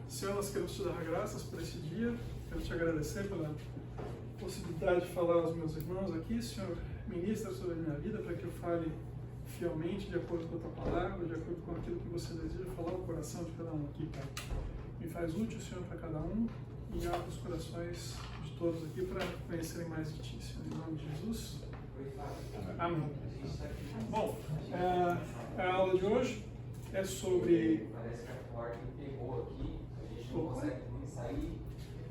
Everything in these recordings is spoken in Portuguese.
Senhor, nós queremos te dar graças por esse dia, quero te agradecer pela possibilidade de falar aos meus irmãos aqui. Senhor, ministra sobre a minha vida para que eu fale fielmente, de acordo com a tua palavra, de acordo com aquilo que você deseja falar ao coração de cada um aqui, Pai. Me faz útil, Senhor, para cada um e abre os corações de todos aqui para conhecerem mais de ti, Senhor. Em nome de Jesus. Amém. Bom, a aula de hoje é sobre...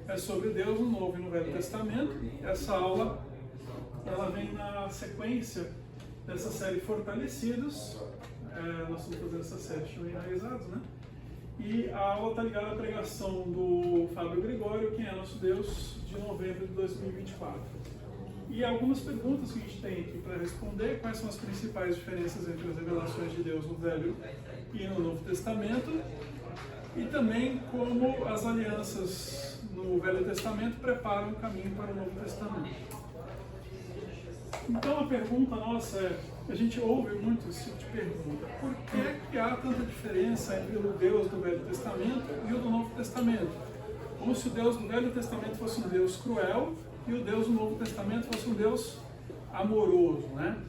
É sobre Deus no Novo e no Velho Testamento. Essa aula ela vem na sequência dessa série Fortalecidos. Nós estamos fazendo essa série chamada Enraizados, né? E a aula está ligada à pregação do Fábio Gregório, Quem é Nosso Deus, de novembro de 2024. E algumas perguntas que a gente tem aqui para responder: quais são as principais diferenças entre as revelações de Deus no Velho e no Novo Testamento, e também como as alianças no Velho Testamento preparam o caminho para o Novo Testamento. Então a pergunta nossa é, a gente ouve muito esse tipo de pergunta: por que há tanta diferença entre o Deus do Velho Testamento e o do Novo Testamento? Como se o Deus do Velho Testamento fosse um Deus cruel e o Deus do Novo Testamento fosse um Deus amoroso, né?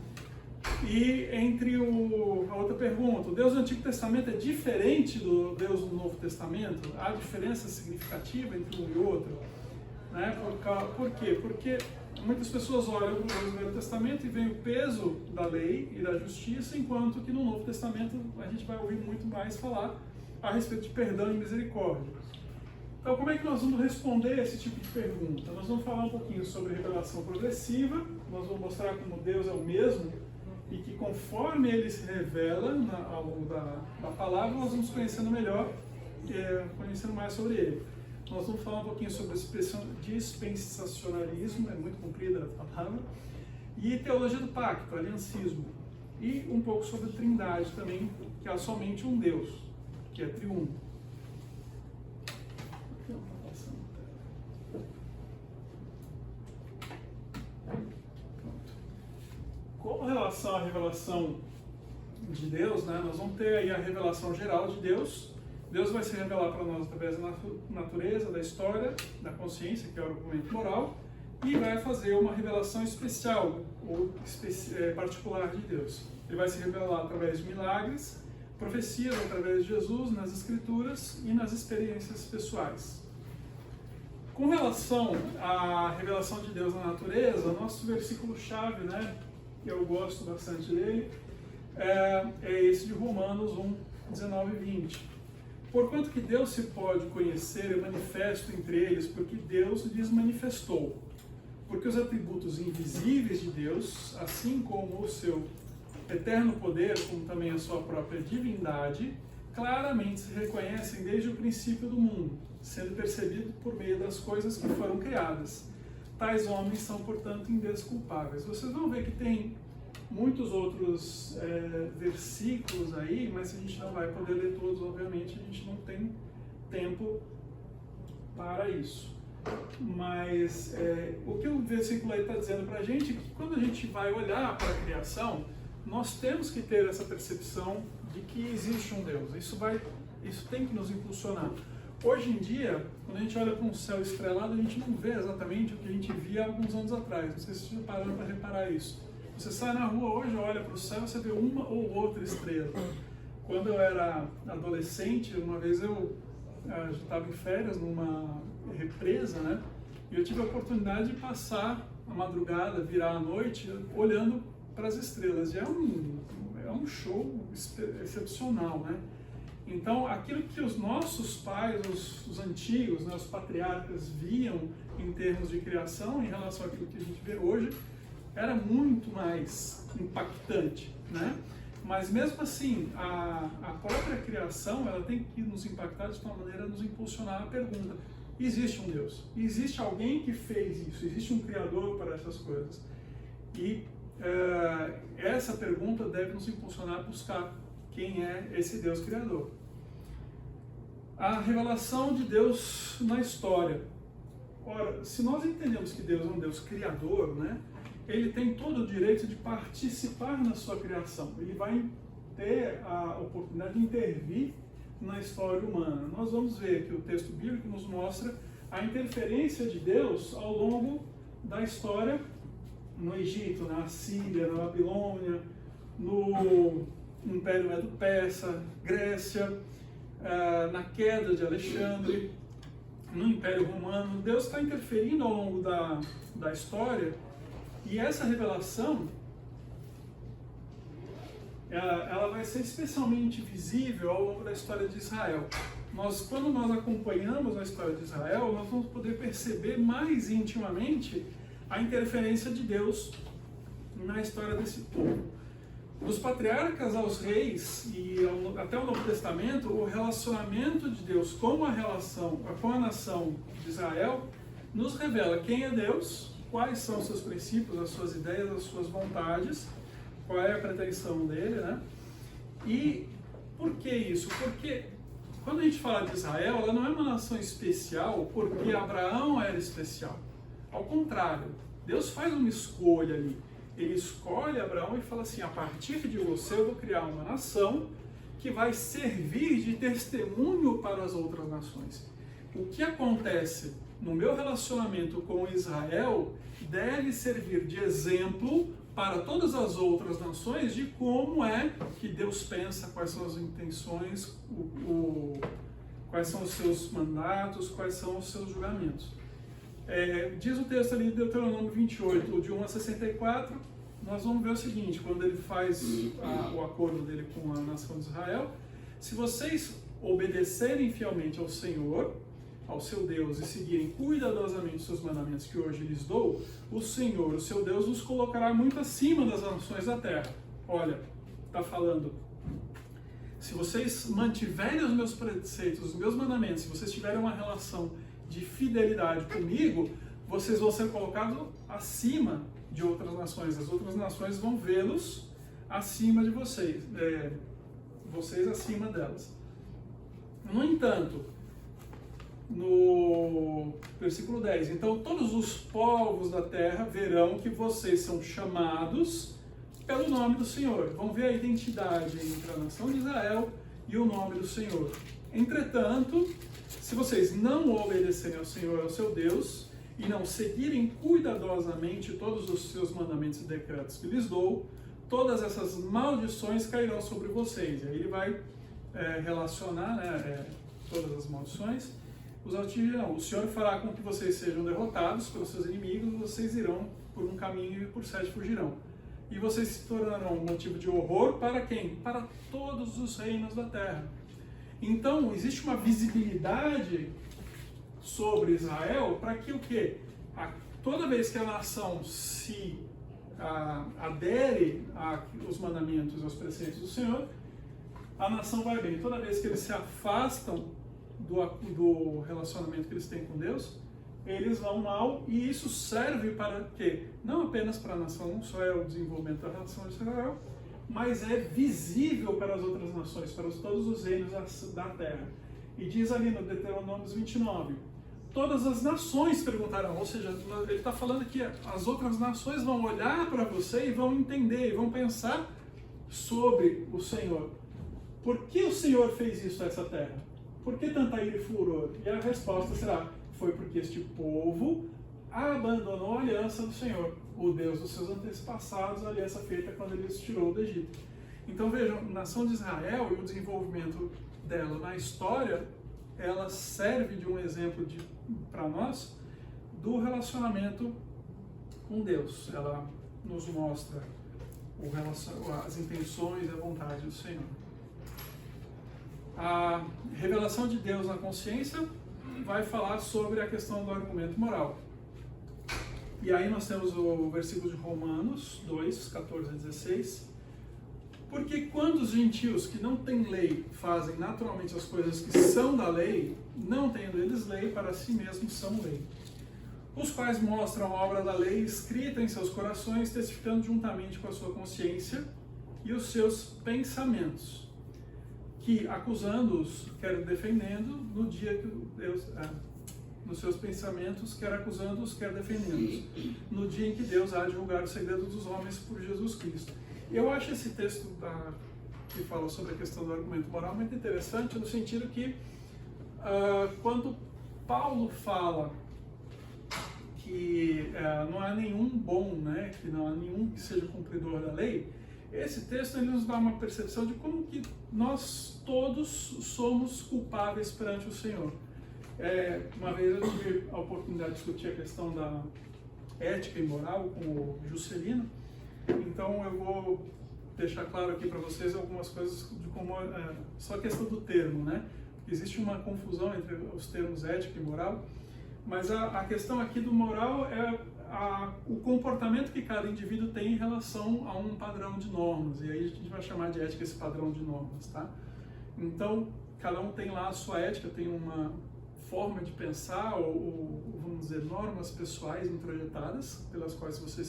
E entre a outra pergunta, o Deus do Antigo Testamento é diferente do Deus do Novo Testamento? Há diferença significativa entre um e outro? Né? Por quê? Porque muitas pessoas olham para o Deus do Velho Testamento e veem o peso da lei e da justiça, enquanto que no Novo Testamento a gente vai ouvir muito mais falar a respeito de perdão e misericórdia. Então, como é que nós vamos responder esse tipo de pergunta? Nós vamos falar um pouquinho sobre revelação progressiva, nós vamos mostrar como Deus é o mesmo e que conforme Ele se revela ao longo da palavra, nós vamos conhecendo melhor, conhecendo mais sobre Ele. Nós vamos falar um pouquinho sobre dispensacionalismo, é muito comprida a palavra, e teologia do pacto, aliancismo, e um pouco sobre trindade também, que há somente um Deus, que é triuno. Com relação à revelação de Deus, né, nós vamos ter aí a revelação geral de Deus. Deus vai se revelar para nós através da natureza, da história, da consciência, que é o argumento moral, e vai fazer uma revelação especial ou particular de Deus. Ele vai se revelar através de milagres, profecias através de Jesus, nas Escrituras e nas experiências pessoais. Com relação à revelação de Deus na natureza, nosso versículo-chave, né, que eu gosto bastante dele, é esse de Romanos 1, 19 e 20. Porquanto que Deus se pode conhecer e manifesto entre eles, porque Deus lhes manifestou. Porque os atributos invisíveis de Deus, assim como o seu eterno poder, como também a sua própria divindade, claramente se reconhecem desde o princípio do mundo, sendo percebido por meio das coisas que foram criadas. Tais homens são, portanto, indesculpáveis. Vocês vão ver que tem muitos outros versículos aí, mas a gente não vai poder ler todos, obviamente, a gente não tem tempo para isso. Mas o que o versículo aí está dizendo para a gente é que quando a gente vai olhar para a criação, nós temos que ter essa percepção de que existe um Deus. Isso tem que nos impulsionar. Hoje em dia, quando a gente olha para um céu estrelado, a gente não vê exatamente o que a gente via há alguns anos atrás. Não sei se vocês pararam para reparar isso. Você sai na rua hoje, olha para o céu, você vê uma ou outra estrela. Quando eu era adolescente, uma vez eu já estava em férias numa represa, né? E eu tive a oportunidade de passar a madrugada, virar a noite, olhando para as estrelas. E é um show excepcional, né? Então, aquilo que os nossos pais, os antigos, né, os patriarcas viam em termos de criação, em relação àquilo que a gente vê hoje, era muito mais impactante, né? Mas mesmo assim, a própria criação, ela tem que nos impactar de uma maneira a nos impulsionar a pergunta: existe um Deus? Existe alguém que fez isso? Existe um Criador para essas coisas? E essa pergunta deve nos impulsionar a buscar quem é esse Deus Criador. A revelação de Deus na história. Ora, se nós entendemos que Deus é um Deus Criador, né? Ele tem todo o direito de participar na sua criação. Ele vai ter a oportunidade de intervir na na história humana. Nós vamos ver que o texto bíblico nos mostra a interferência de Deus ao longo da história no Egito, na Assíria, na Babilônia, no Império Medo-Persa, Grécia, na queda de Alexandre, no Império Romano. Deus está interferindo ao longo da história, e essa revelação ela vai ser especialmente visível ao longo da história de Israel. Quando nós acompanhamos a história de Israel, nós vamos poder perceber mais intimamente a interferência de Deus na história desse povo. Dos patriarcas aos reis e até o Novo Testamento, o relacionamento de Deus com a nação de Israel nos revela quem é Deus, quais são os seus princípios, as suas ideias, as suas vontades, qual é a pretensão dele, né? E por que isso? Porque quando a gente fala de Israel, ela não é uma nação especial porque Abraão era especial. Ao contrário, Deus faz uma escolha ali. Ele escolhe Abraão e fala assim: a partir de você eu vou criar uma nação que vai servir de testemunho para as outras nações. O que acontece no meu relacionamento com Israel deve servir de exemplo para todas as outras nações de como é que Deus pensa, quais são as intenções, quais são os seus mandatos, quais são os seus julgamentos. Diz o texto ali de Deuteronômio 28, de 1 a 64, nós vamos ver o seguinte: quando ele faz o acordo dele com a nação de Israel: se vocês obedecerem fielmente ao Senhor, ao seu Deus, e seguirem cuidadosamente os seus mandamentos que hoje lhes dou, o Senhor, o seu Deus, os colocará muito acima das nações da terra. Olha, está falando, se vocês mantiverem os meus preceitos, os meus mandamentos, se vocês tiverem uma relação de fidelidade comigo, vocês vão ser colocados acima de outras nações. As outras nações vão vê-los acima de vocês, vocês acima delas. No entanto, no versículo 10, então todos os povos da terra verão que vocês são chamados pelo nome do Senhor. Vão ver a identidade entre a nação de Israel e o nome do Senhor. Entretanto, se vocês não obedecerem ao Senhor, ao seu Deus, e não seguirem cuidadosamente todos os seus mandamentos e decretos que lhes dou, todas essas maldições cairão sobre vocês. E aí ele vai relacionar, né, todas as maldições. Os atingirão. O Senhor fará com que vocês sejam derrotados pelos seus inimigos, vocês irão por um caminho e por 7 fugirão. E vocês se tornarão um motivo de horror para quem? Para todos os reinos da terra. Então, existe uma visibilidade sobre Israel para que o quê? Toda vez que a nação se adere aos mandamentos e aos preceitos do Senhor, a nação vai bem. Toda vez que eles se afastam do relacionamento que eles têm com Deus, eles vão mal, e isso serve para quê? Não apenas para a nação, não só é o desenvolvimento da nação de Israel, mas é visível para as outras nações, para todos os reinos da terra. E diz ali no Deuteronômio 29, todas as nações perguntarão, ou seja, ele está falando que as outras nações vão olhar para você e vão entender, e vão pensar sobre o Senhor. Por que o Senhor fez isso a essa terra? Por que tanta ira e furor? E a resposta será: foi porque este povo abandonou a aliança do Senhor, o Deus dos seus antepassados, a aliança feita quando ele os tirou do Egito. Então vejam, a nação de Israel e o desenvolvimento dela na história, ela serve de um exemplo para nós do relacionamento com Deus. Ela nos mostra as intenções e a vontade do Senhor. A revelação de Deus na consciência vai falar sobre a questão do argumento moral. E aí nós temos o versículo de Romanos 2, 14 a 16. Porque quando os gentios que não têm lei fazem naturalmente as coisas que são da lei, não tendo eles lei, para si mesmos são lei, os quais mostram a obra da lei escrita em seus corações, testificando juntamente com a sua consciência e os seus pensamentos, que acusando-os, quer defendendo, no dia que Deus... nos seus pensamentos, quer acusando-os, quer defendendo-os, no dia em que Deus há de julgar o segredo dos homens por Jesus Cristo. Eu acho esse texto que fala sobre a questão do argumento moral, muito interessante, no sentido que quando Paulo fala que não há nenhum bom, né, que não há nenhum que seja cumpridor da lei, esse texto ele nos dá uma percepção de como que nós todos somos culpáveis perante o Senhor. Uma vez eu tive a oportunidade de discutir a questão da ética e moral com o Juscelino, então eu vou deixar claro aqui para vocês algumas coisas de como só a questão do termo, né? Existe uma confusão entre os termos ética e moral, mas a questão aqui do moral é o comportamento que cada indivíduo tem em relação a um padrão de normas, e aí a gente vai chamar de ética esse padrão de normas, tá? Então, cada um tem lá a sua ética, tem uma forma de pensar, ou vamos dizer, normas pessoais introjetadas, pelas quais você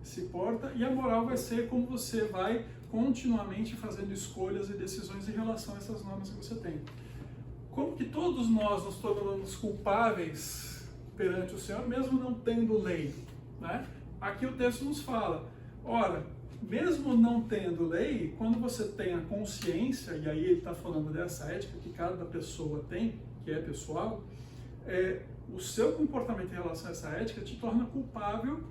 se porta, e a moral vai ser como você vai continuamente fazendo escolhas e decisões em relação a essas normas que você tem. Como que todos nós nos tornamos culpáveis perante o Senhor, mesmo não tendo lei, né? Aqui o texto nos fala, ora, mesmo não tendo lei, quando você tem a consciência, e aí ele está falando dessa ética que cada pessoa tem, que é pessoal, o seu comportamento em relação a essa ética te torna culpável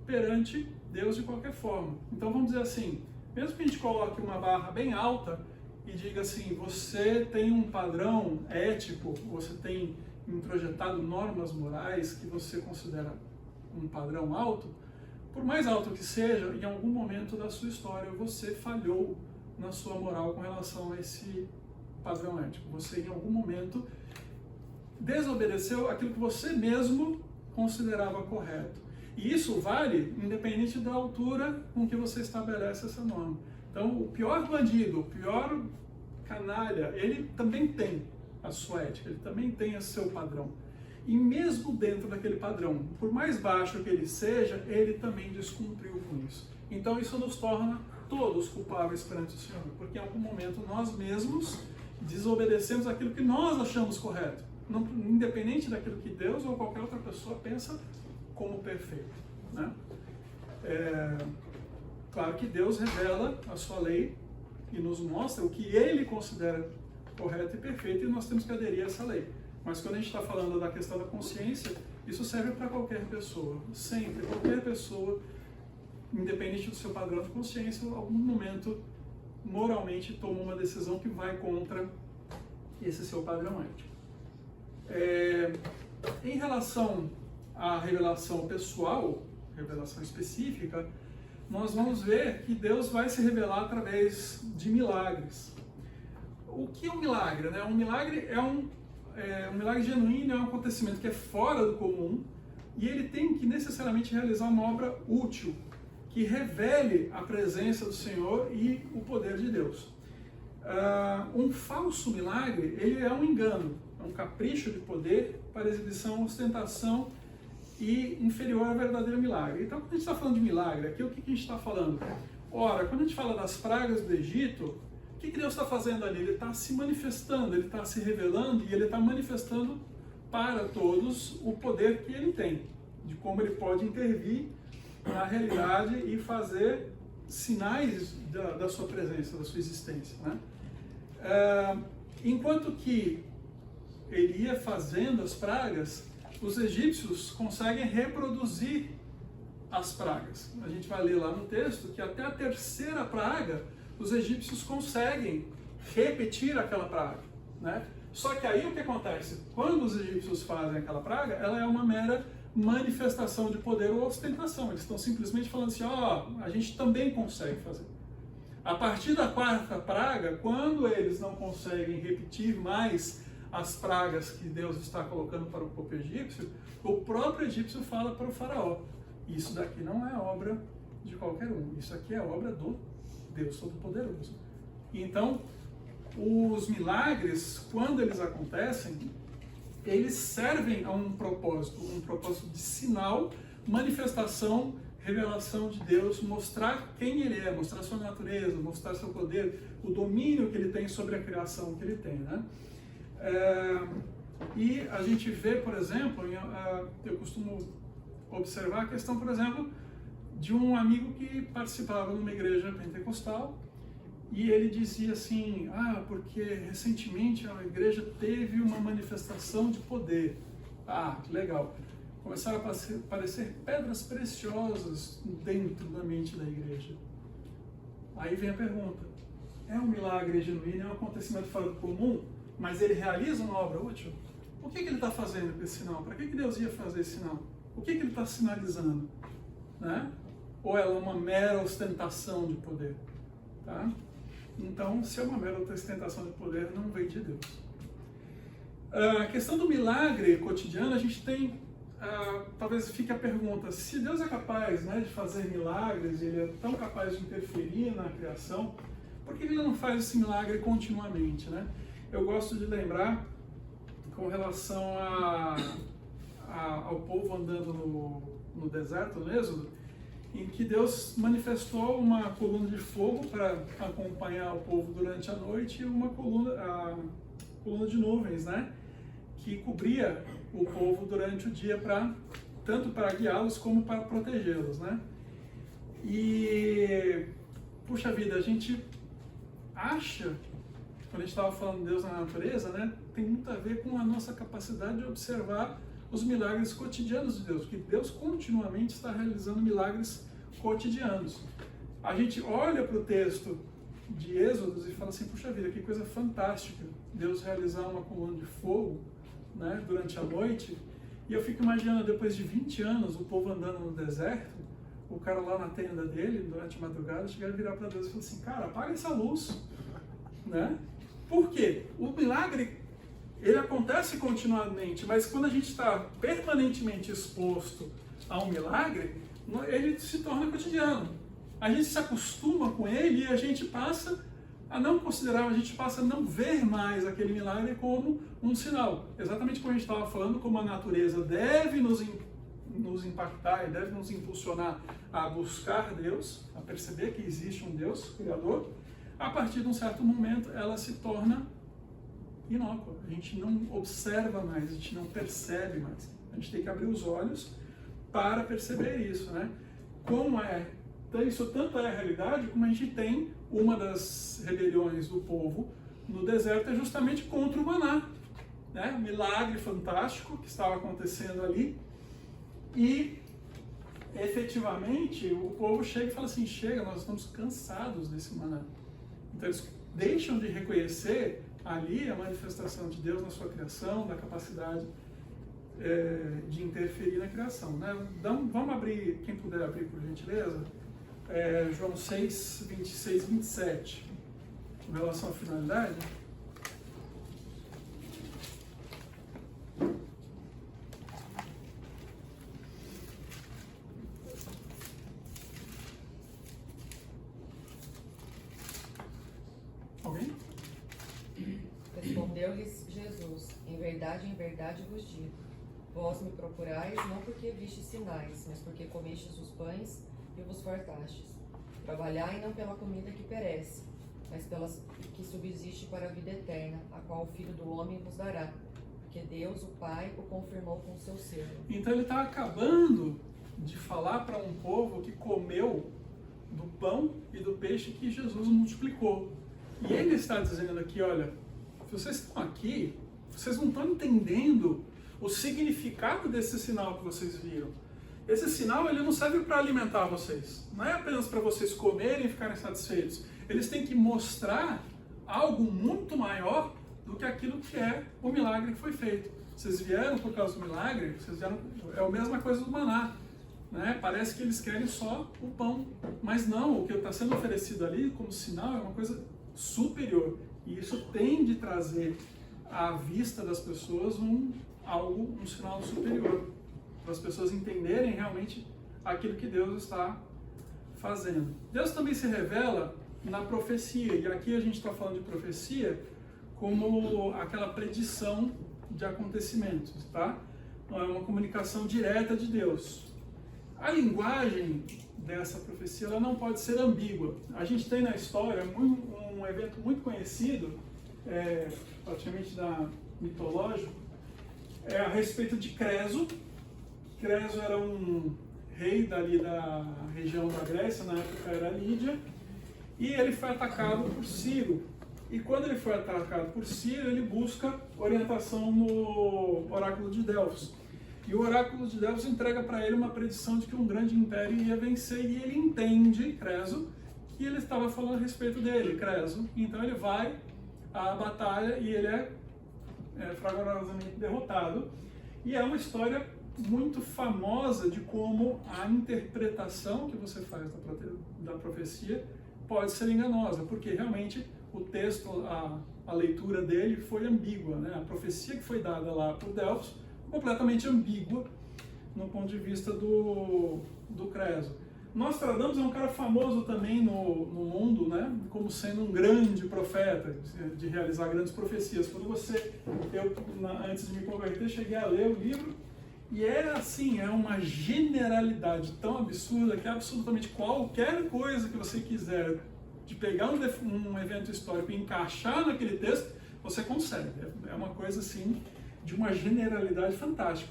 perante Deus de qualquer forma. Então vamos dizer assim, mesmo que a gente coloque uma barra bem alta e diga assim, você tem um padrão ético, você tem introjetado normas morais que você considera um padrão alto, por mais alto que seja, em algum momento da sua história você falhou na sua moral com relação a esse padrão ético. Você em algum momento desobedeceu aquilo que você mesmo considerava correto. E isso vale independente da altura com que você estabelece essa norma. Então, o pior bandido, o pior canalha, ele também tem a sua ética, ele também tem o seu padrão. E mesmo dentro daquele padrão, por mais baixo que ele seja, ele também descumpriu com isso. Então, isso nos torna todos culpáveis perante o Senhor, porque em algum momento nós mesmos desobedecemos aquilo que nós achamos correto, independente daquilo que Deus ou qualquer outra pessoa pensa como perfeito, né? Claro que Deus revela a sua lei e nos mostra o que Ele considera correto e perfeito, e nós temos que aderir a essa lei. Mas quando a gente está falando da questão da consciência, isso serve para qualquer pessoa. Sempre, qualquer pessoa, independente do seu padrão de consciência, em algum momento, moralmente, toma uma decisão que vai contra esse seu padrão ético. Em relação à revelação pessoal, revelação específica, nós vamos ver que Deus vai se revelar através de milagres. O que é um milagre, né? Um milagre é um milagre genuíno, é um acontecimento que é fora do comum e ele tem que necessariamente realizar uma obra útil, que revele a presença do Senhor e o poder de Deus. Um falso milagre, ele é um engano, é um capricho de poder para exibição, ostentação e inferior ao verdadeiro milagre. Então, quando a gente está falando de milagre, aqui o que a gente está falando? Ora, quando a gente fala das pragas do Egito, o que Deus está fazendo ali? Ele está se manifestando, ele está se revelando e ele está manifestando para todos o poder que ele tem, de como ele pode intervir na realidade e fazer sinais da sua presença, da sua existência, né? Enquanto que ele ia fazendo as pragas, os egípcios conseguem reproduzir as pragas. A gente vai ler lá no texto que até a terceira praga, os egípcios conseguem repetir aquela praga, né? Só que aí o que acontece? Quando os egípcios fazem aquela praga, ela é uma mera manifestação de poder ou ostentação. Eles estão simplesmente falando assim, a gente também consegue fazer. A partir da quarta praga, quando eles não conseguem repetir mais as pragas que Deus está colocando para o povo egípcio, o próprio egípcio fala para o faraó, isso daqui não é obra de qualquer um, isso aqui é obra do Deus Todo-Poderoso. Então, os milagres, quando eles acontecem, eles servem a um propósito de sinal, manifestação, revelação de Deus, mostrar quem Ele é, mostrar sua natureza, mostrar seu poder, o domínio que Ele tem sobre a criação que Ele tem, né? E a gente vê, por exemplo, eu costumo observar a questão, por exemplo, de um amigo que participava de uma igreja pentecostal E ele dizia assim, porque recentemente a igreja teve uma manifestação de poder. Que legal. Começaram a aparecer pedras preciosas dentro da mente da igreja. Aí vem a pergunta, é um milagre genuíno, é um acontecimento fora do comum, mas ele realiza uma obra útil? O que ele está fazendo com esse sinal? Para que Deus ia fazer esse sinal? O que ele está sinalizando? Né? Ou ela é uma mera ostentação de poder? Tá? Então, se é uma mera ostentação de poder, não vem de Deus. A questão do milagre cotidiano, a gente tem, talvez fique a pergunta, se Deus é capaz, né, de fazer milagres, ele é tão capaz de interferir na criação, por que ele não faz esse milagre continuamente? Né? Eu gosto de lembrar, com relação ao povo andando no deserto, no Êxodo, em que Deus manifestou uma coluna de fogo para acompanhar o povo durante a noite e uma coluna de nuvens, né, que cobria o povo durante o dia, tanto para guiá-los como para protegê-los. Né? E, puxa vida, a gente acha, quando a gente estava falando de Deus na natureza, né, tem muito a ver com a nossa capacidade de observar os milagres cotidianos de Deus, porque Deus continuamente está realizando milagres cotidianos. A gente olha para o texto de Êxodos e fala assim, puxa vida, que coisa fantástica, Deus realizar uma coluna de fogo, né, durante a noite, e eu fico imaginando, depois de 20 anos, o povo andando no deserto, o cara lá na tenda dele, durante a madrugada, chegar e virar para Deus e falar assim, cara, apaga essa luz, né? Por quê? O milagre, ele acontece continuamente, mas quando a gente está permanentemente exposto a um milagre, ele se torna cotidiano. A gente se acostuma com ele e a gente passa a não considerar, a gente passa a não ver mais aquele milagre como um sinal. Exatamente como a gente estava falando, como a natureza deve nos impactar e deve nos impulsionar a buscar Deus, a perceber que existe um Deus Criador, a partir de um certo momento ela se torna inócua. A gente não observa mais, a gente não percebe mais. A gente tem que abrir os olhos para perceber isso, né? Isso tanto é a realidade, como a gente tem uma das rebeliões do povo no deserto é justamente contra o maná, né? Um milagre fantástico que estava acontecendo ali e efetivamente o povo chega e fala assim, chega, nós estamos cansados desse maná. Então eles deixam de reconhecer ali a manifestação de Deus na sua criação, da capacidade de interferir na criação. Né? Então, vamos abrir, quem puder abrir por gentileza, João 6, 26, 27, com relação à finalidade. Alguém? Respondeu-lhes Jesus, em verdade vos digo, vós me procurais não porque vistes sinais, mas porque comestes os pães e vos fartastes. Trabalhai não pela comida que perece, mas pela que subsiste para a vida eterna, a qual o Filho do Homem vos dará, porque Deus, o Pai, o confirmou com o seu selo. Então ele está acabando de falar para um povo que comeu do pão e do peixe que Jesus multiplicou. E ele está dizendo aqui, olha, se vocês estão aqui, vocês não estão entendendo o significado desse sinal que vocês viram. Esse sinal, ele não serve para alimentar vocês. Não é apenas para vocês comerem e ficarem satisfeitos. Eles têm que mostrar algo muito maior do que aquilo que é o milagre que foi feito. Vocês vieram por causa do milagre, é a mesma coisa do maná. Né? Parece que eles querem só o pão. Mas não, o que está sendo oferecido ali como sinal é uma coisa superior. E isso tem de trazer à vista das pessoas um sinal superior, para as pessoas entenderem realmente aquilo que Deus está fazendo. Deus também se revela na profecia, e aqui a gente está falando de profecia como aquela predição de acontecimentos, tá? Não é uma comunicação direta de Deus. A linguagem dessa profecia ela não pode ser ambígua. A gente tem na história um evento muito conhecido, praticamente mitológico, a respeito de Creso. Creso era um rei dali da região da Grécia, na época era Lídia, e ele foi atacado por Ciro. E quando ele foi atacado por Ciro, ele busca orientação no oráculo de Delfos. E o oráculo de Delfos entrega para ele uma predição de que um grande império ia vencer, e ele entende, Creso, que ele estava falando a respeito dele, Creso. Então ele vai à batalha e ele é fragorosamente derrotado. E é uma história muito famosa de como a interpretação que você faz da profecia pode ser enganosa, porque realmente o texto, a leitura dele foi ambígua, né? A profecia que foi dada lá por Delfos, completamente ambígua no ponto de vista do Creso. Nostradamus é um cara famoso também no mundo, né? Como sendo um grande profeta, de realizar grandes profecias. Quando antes de me converter, cheguei a ler o livro, e é assim, é uma generalidade tão absurda que absolutamente qualquer coisa que você quiser de pegar um evento histórico e encaixar naquele texto, você consegue. É uma coisa assim, de uma generalidade fantástica.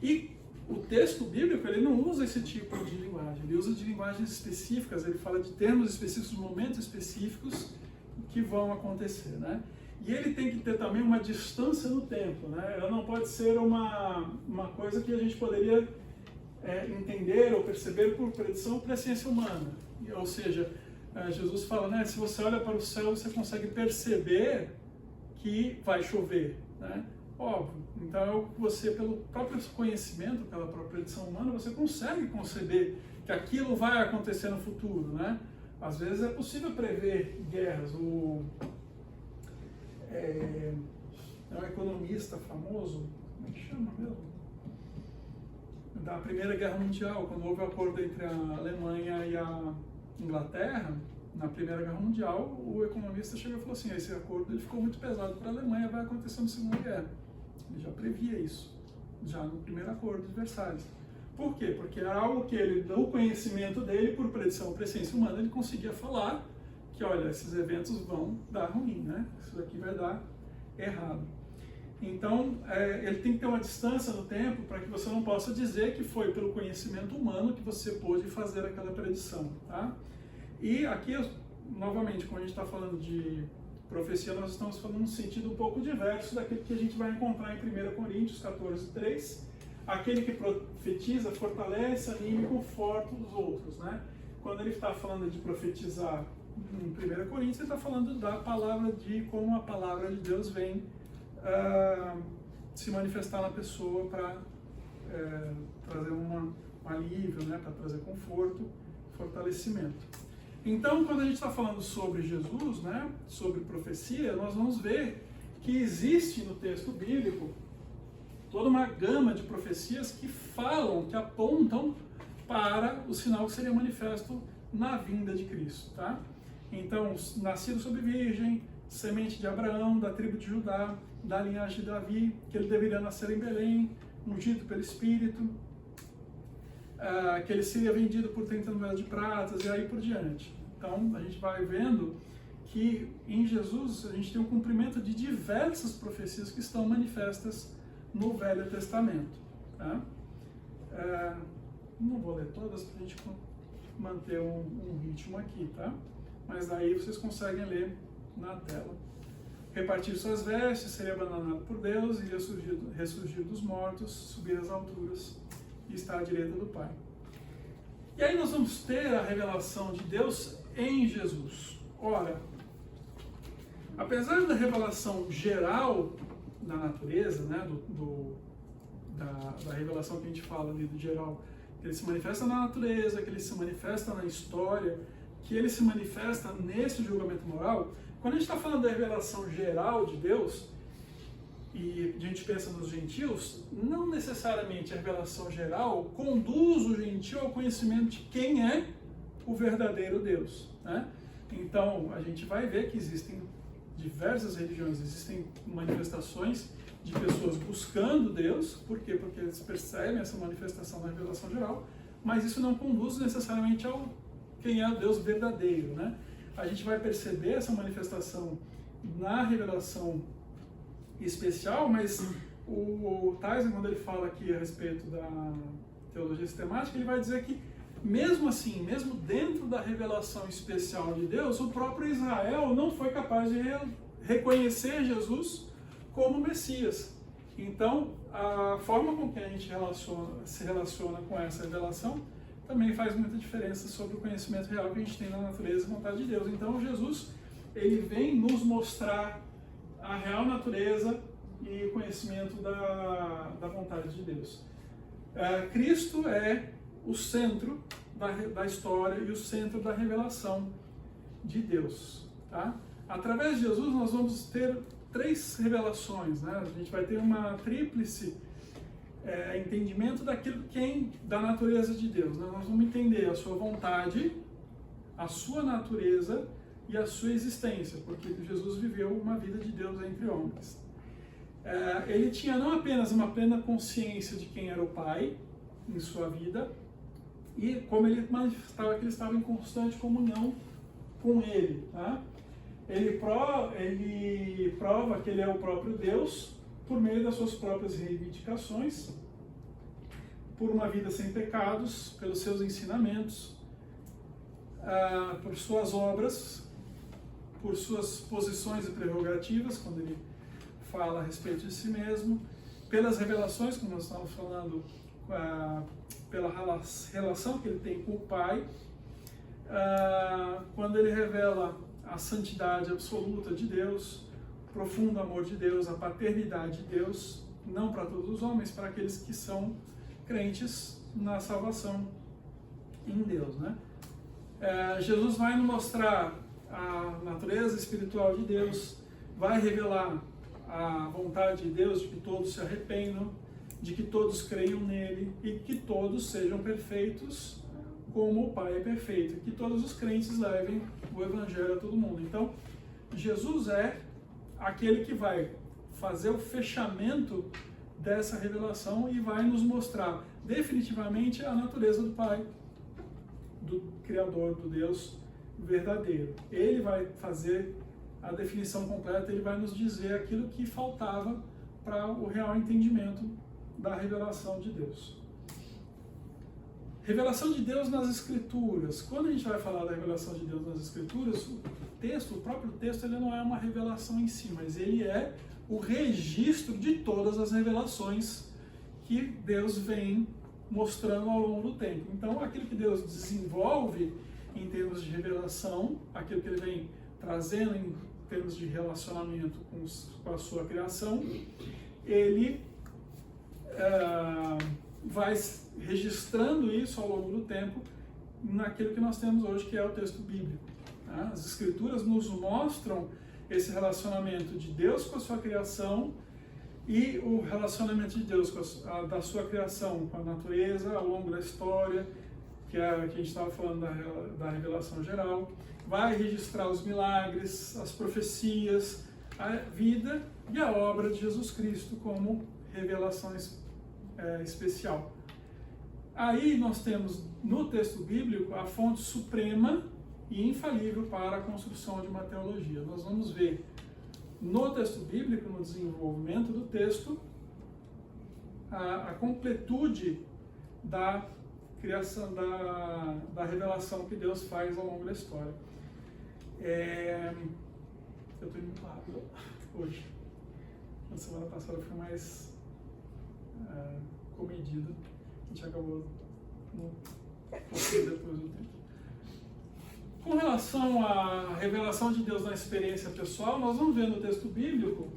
E o texto bíblico, ele não usa esse tipo de linguagem, ele usa de linguagens específicas, ele fala de termos específicos, momentos específicos que vão acontecer, né? E ele tem que ter também uma distância no tempo, né? Ela não pode ser uma coisa que a gente poderia entender ou perceber por predição ou presciência humana. Ou seja, Jesus fala, né? Se você olha para o céu, você consegue perceber que vai chover, né? Óbvio. Então, você, pelo próprio conhecimento, pela própria predição humana, você consegue conceber que aquilo vai acontecer no futuro, né? Às vezes é possível prever guerras. É um economista famoso, como é que chama mesmo? Da Primeira Guerra Mundial, quando houve o acordo entre a Alemanha e a Inglaterra, na Primeira Guerra Mundial, o economista chegou e falou assim, esse acordo ele ficou muito pesado para a Alemanha, vai acontecer na Segunda Guerra. Ele já previa isso, já no primeiro acordo de Versalhes. Por quê? Porque era algo que ele, do conhecimento dele, por predição ou presciência humana, ele conseguia falar que, olha, esses eventos vão dar ruim, né? Isso daqui vai dar errado. Então, ele tem que ter uma distância no tempo para que você não possa dizer que foi pelo conhecimento humano que você pôde fazer aquela predição, tá? E aqui, novamente, quando a gente está falando de profecia, nós estamos falando num sentido um pouco diverso daquele que a gente vai encontrar em 1 Coríntios 14:3. Aquele que profetiza fortalece, anima e conforta os outros, né? Quando ele está falando de profetizar em 1 Coríntios, ele está falando da palavra, de como a palavra de Deus vem se manifestar na pessoa para trazer um alívio, né? Para trazer conforto, fortalecimento. Então, quando a gente está falando sobre Jesus, né, sobre profecia, nós vamos ver que existe no texto bíblico toda uma gama de profecias que falam, que apontam para o sinal que seria manifesto na vinda de Cristo, tá? Então, nascido sob virgem, semente de Abraão, da tribo de Judá, da linhagem de Davi, que ele deveria nascer em Belém, ungido pelo Espírito, que ele seria vendido por 30 moedas de prata, e aí por diante. Então, a gente vai vendo que em Jesus a gente tem o cumprimento de diversas profecias que estão manifestas no Velho Testamento. Tá? Não vou ler todas para a gente manter um ritmo aqui, tá? Mas daí vocês conseguem ler na tela. Repartir suas vestes, seria abandonado por Deus, iria ressurgir dos mortos, subir às alturas e estar à direita do Pai. E aí nós vamos ter a revelação de Deus em Jesus. Ora, apesar da revelação geral da natureza, né, da revelação que a gente fala ali do geral, que ele se manifesta na natureza, que ele se manifesta na história, que ele se manifesta nesse julgamento moral, quando a gente está falando da revelação geral de Deus, e a gente pensa nos gentios, não necessariamente a revelação geral conduz o gentio ao conhecimento de quem é o verdadeiro Deus, né? Então, a gente vai ver que existem diversas religiões, existem manifestações de pessoas buscando Deus. Por quê? Porque eles percebem essa manifestação na revelação geral, mas isso não conduz necessariamente ao quem é o Deus verdadeiro, né? A gente vai perceber essa manifestação na revelação especial, mas o Tyson, quando ele fala aqui a respeito da teologia sistemática, ele vai dizer que mesmo assim, mesmo dentro da revelação especial de Deus, o próprio Israel não foi capaz de reconhecer Jesus como Messias. Então, a forma com que a gente se relaciona com essa revelação também faz muita diferença sobre o conhecimento real que a gente tem da natureza e vontade de Deus. Então, Jesus, ele vem nos mostrar a real natureza e o conhecimento da vontade de Deus. Cristo é o centro da história e o centro da revelação de Deus. Tá? Através de Jesus nós vamos ter 3 revelações, né? A gente vai ter uma tríplice entendimento da natureza de Deus. Né? Nós vamos entender a sua vontade, a sua natureza e a sua existência, porque Jesus viveu uma vida de Deus entre homens. Ele tinha não apenas uma plena consciência de quem era o Pai em sua vida, e como ele manifestava que ele estava em constante comunhão com ele. Tá? Ele prova que ele é o próprio Deus por meio das suas próprias reivindicações, por uma vida sem pecados, pelos seus ensinamentos, por suas obras, por suas posições e prerrogativas, quando ele fala a respeito de si mesmo, pelas revelações, como nós estávamos falando, pela relação que ele tem com o Pai, quando ele revela a santidade absoluta de Deus, o profundo amor de Deus, a paternidade de Deus, não para todos os homens, para aqueles que são crentes na salvação em Deus. Né? Jesus vai nos mostrar a natureza espiritual de Deus, vai revelar a vontade de Deus de que todos se arrependam, de que todos creiam nele e que todos sejam perfeitos como o Pai é perfeito, que todos os crentes levem o Evangelho a todo mundo. Então, Jesus é aquele que vai fazer o fechamento dessa revelação e vai nos mostrar definitivamente a natureza do Pai, do Criador, do Deus verdadeiro. Ele vai fazer a definição completa, ele vai nos dizer aquilo que faltava para o real entendimento da revelação de Deus. Revelação de Deus nas Escrituras. Quando a gente vai falar da revelação de Deus nas Escrituras, o próprio texto, ele não é uma revelação em si, mas ele é o registro de todas as revelações que Deus vem mostrando ao longo do tempo. Então, aquilo que Deus desenvolve em termos de revelação, aquilo que ele vem trazendo em termos de relacionamento com a sua criação, ele vai registrando isso ao longo do tempo naquilo que nós temos hoje, que é o texto bíblico. Tá? As Escrituras nos mostram esse relacionamento de Deus com a sua criação e o relacionamento de Deus da sua criação com a natureza ao longo da história, que a gente estava falando da revelação geral. Vai registrar os milagres, as profecias, a vida e a obra de Jesus Cristo como revelação especial. Aí nós temos no texto bíblico a fonte suprema e infalível para a construção de uma teologia. Nós vamos ver no texto bíblico, no desenvolvimento do texto, a completude da criação, da revelação que Deus faz ao longo da história. Eu estou indo rápido hoje. Na semana passada foi mais comedido. A gente acabou depois do tempo. Com relação à revelação de Deus na experiência pessoal, nós vamos ver no texto bíblico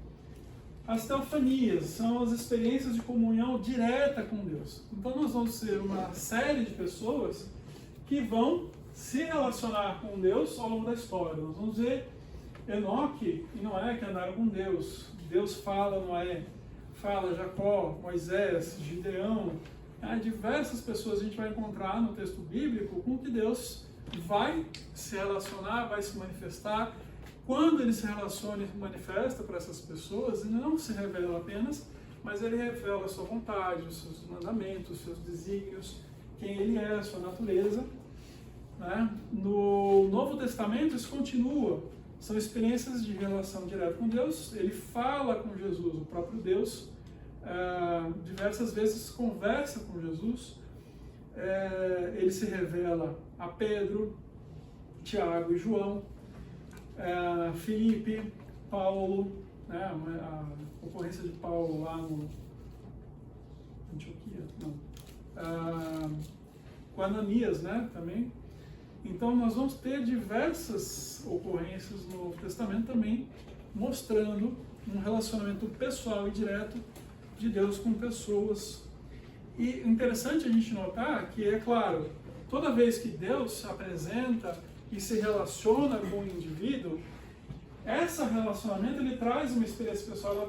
as teofanias, são as experiências de comunhão direta com Deus. Então nós vamos ser uma série de pessoas que vão se relacionar com Deus ao longo da história. Nós vamos ver Enoque e Noé que andaram com Deus. Deus fala a Noé, fala Jacó, Moisés, Gideão. Diversas pessoas a gente vai encontrar no texto bíblico com que Deus vai se relacionar, vai se manifestar. Quando ele se relaciona e se manifesta para essas pessoas, ele não se revela apenas, mas ele revela a sua vontade, os seus mandamentos, os seus desígnios, quem ele é, a sua natureza. Né? No Novo Testamento isso continua, são experiências de relação direta com Deus. Ele fala com Jesus, o próprio Deus, diversas vezes conversa com Jesus, ele se revela a Pedro, Tiago e João, Filipe, Paulo, né, a ocorrência de Paulo lá no Antioquia, não, com Ananias, né, também. Então nós vamos ter diversas ocorrências no Novo Testamento também, mostrando um relacionamento pessoal e direto de Deus com pessoas. E interessante a gente notar que, é claro, toda vez que Deus se apresenta e se relaciona com o indivíduo, esse relacionamento ele traz uma experiência pessoal,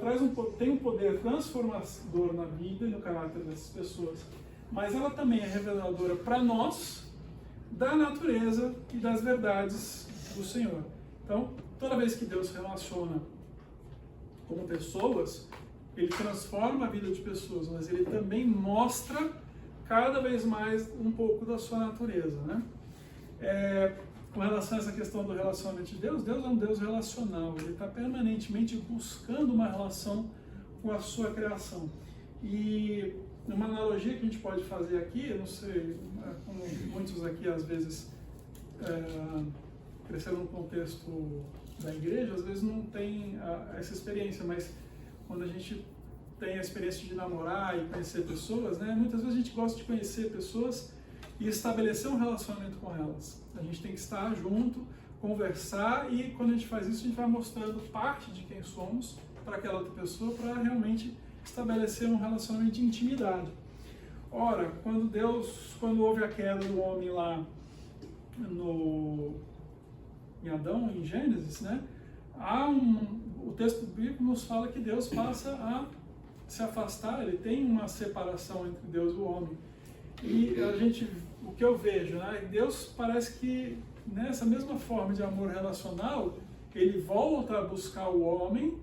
tem um poder transformador na vida e no caráter dessas pessoas, mas ela também é reveladora para nós da natureza e das verdades do Senhor. Então, toda vez que Deus se relaciona com pessoas, ele transforma a vida de pessoas, mas ele também mostra cada vez mais um pouco da sua natureza, né? Com relação a essa questão do relacionamento de Deus, Deus é um Deus relacional, ele está permanentemente buscando uma relação com a sua criação. E uma analogia que a gente pode fazer aqui, eu não sei, como muitos aqui às vezes cresceram no contexto da igreja, às vezes não tem essa experiência, mas quando a gente tem a experiência de namorar e conhecer pessoas, né, muitas vezes a gente gosta de conhecer pessoas e estabelecer um relacionamento com elas. A gente tem que estar junto, conversar, e quando a gente faz isso, a gente vai mostrando parte de quem somos para aquela outra pessoa, para realmente estabelecer um relacionamento de intimidade. Ora, quando houve a queda do homem lá em Adão, em Gênesis, né, o texto bíblico nos fala que Deus passa a se afastar, ele tem uma separação entre Deus e o homem. E o que eu vejo, né, Deus parece que nessa mesma forma de amor relacional, ele volta a buscar o homem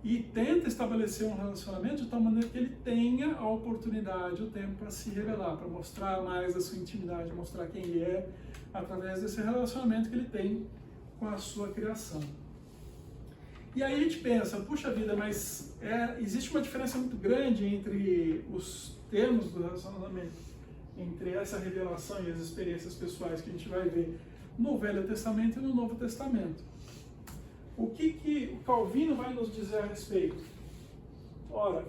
e tenta estabelecer um relacionamento de tal maneira que ele tenha a oportunidade, o tempo para se revelar, para mostrar mais a sua intimidade, mostrar quem ele é, através desse relacionamento que ele tem com a sua criação. E aí a gente pensa, puxa vida, mas existe uma diferença muito grande entre os termos do relacionamento, entre essa revelação e as experiências pessoais que a gente vai ver no Velho Testamento e no Novo Testamento. O que o Calvino vai nos dizer a respeito? Ora,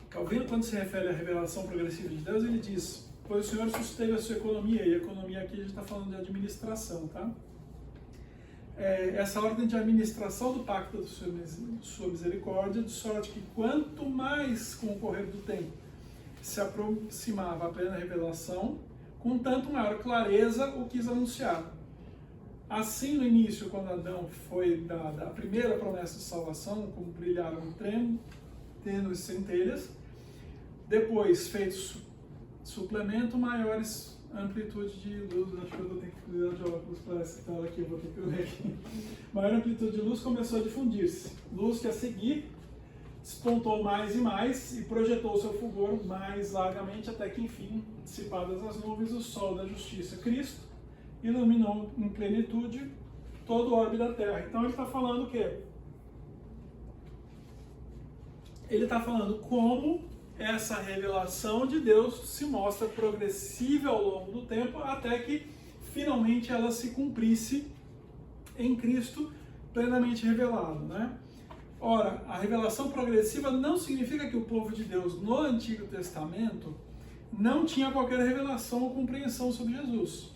Calvino, quando se refere à revelação progressiva de Deus, ele diz: pois o Senhor susteve a sua economia, e a economia aqui a gente está falando de administração, tá? Essa ordem de administração do pacto de sua misericórdia, de sorte que quanto mais com o correr do tempo se aproximava a plena revelação, com tanto maior clareza o quis anunciar. Assim, no início, quando Adão foi dada a primeira promessa de salvação, como brilharam um tremo, tênues centelhas, depois feitos suplemento, maiores amplitude de luz. Acho que eu vou ter que cuidar de óculos para essa tela aqui, eu vou ter que ler aqui. Maior amplitude de luz começou a difundir-se. Luz que a seguir despontou mais e mais e projetou seu fulgor mais largamente, até que enfim, dissipadas as nuvens, o sol da justiça, Cristo, iluminou em plenitude todo o orbe da terra. Então ele está falando o quê? Ele está falando como essa revelação de Deus se mostra progressiva ao longo do tempo, até que finalmente ela se cumprisse em Cristo, plenamente revelado, né? Ora, a revelação progressiva não significa que o povo de Deus no Antigo Testamento não tinha qualquer revelação ou compreensão sobre Jesus.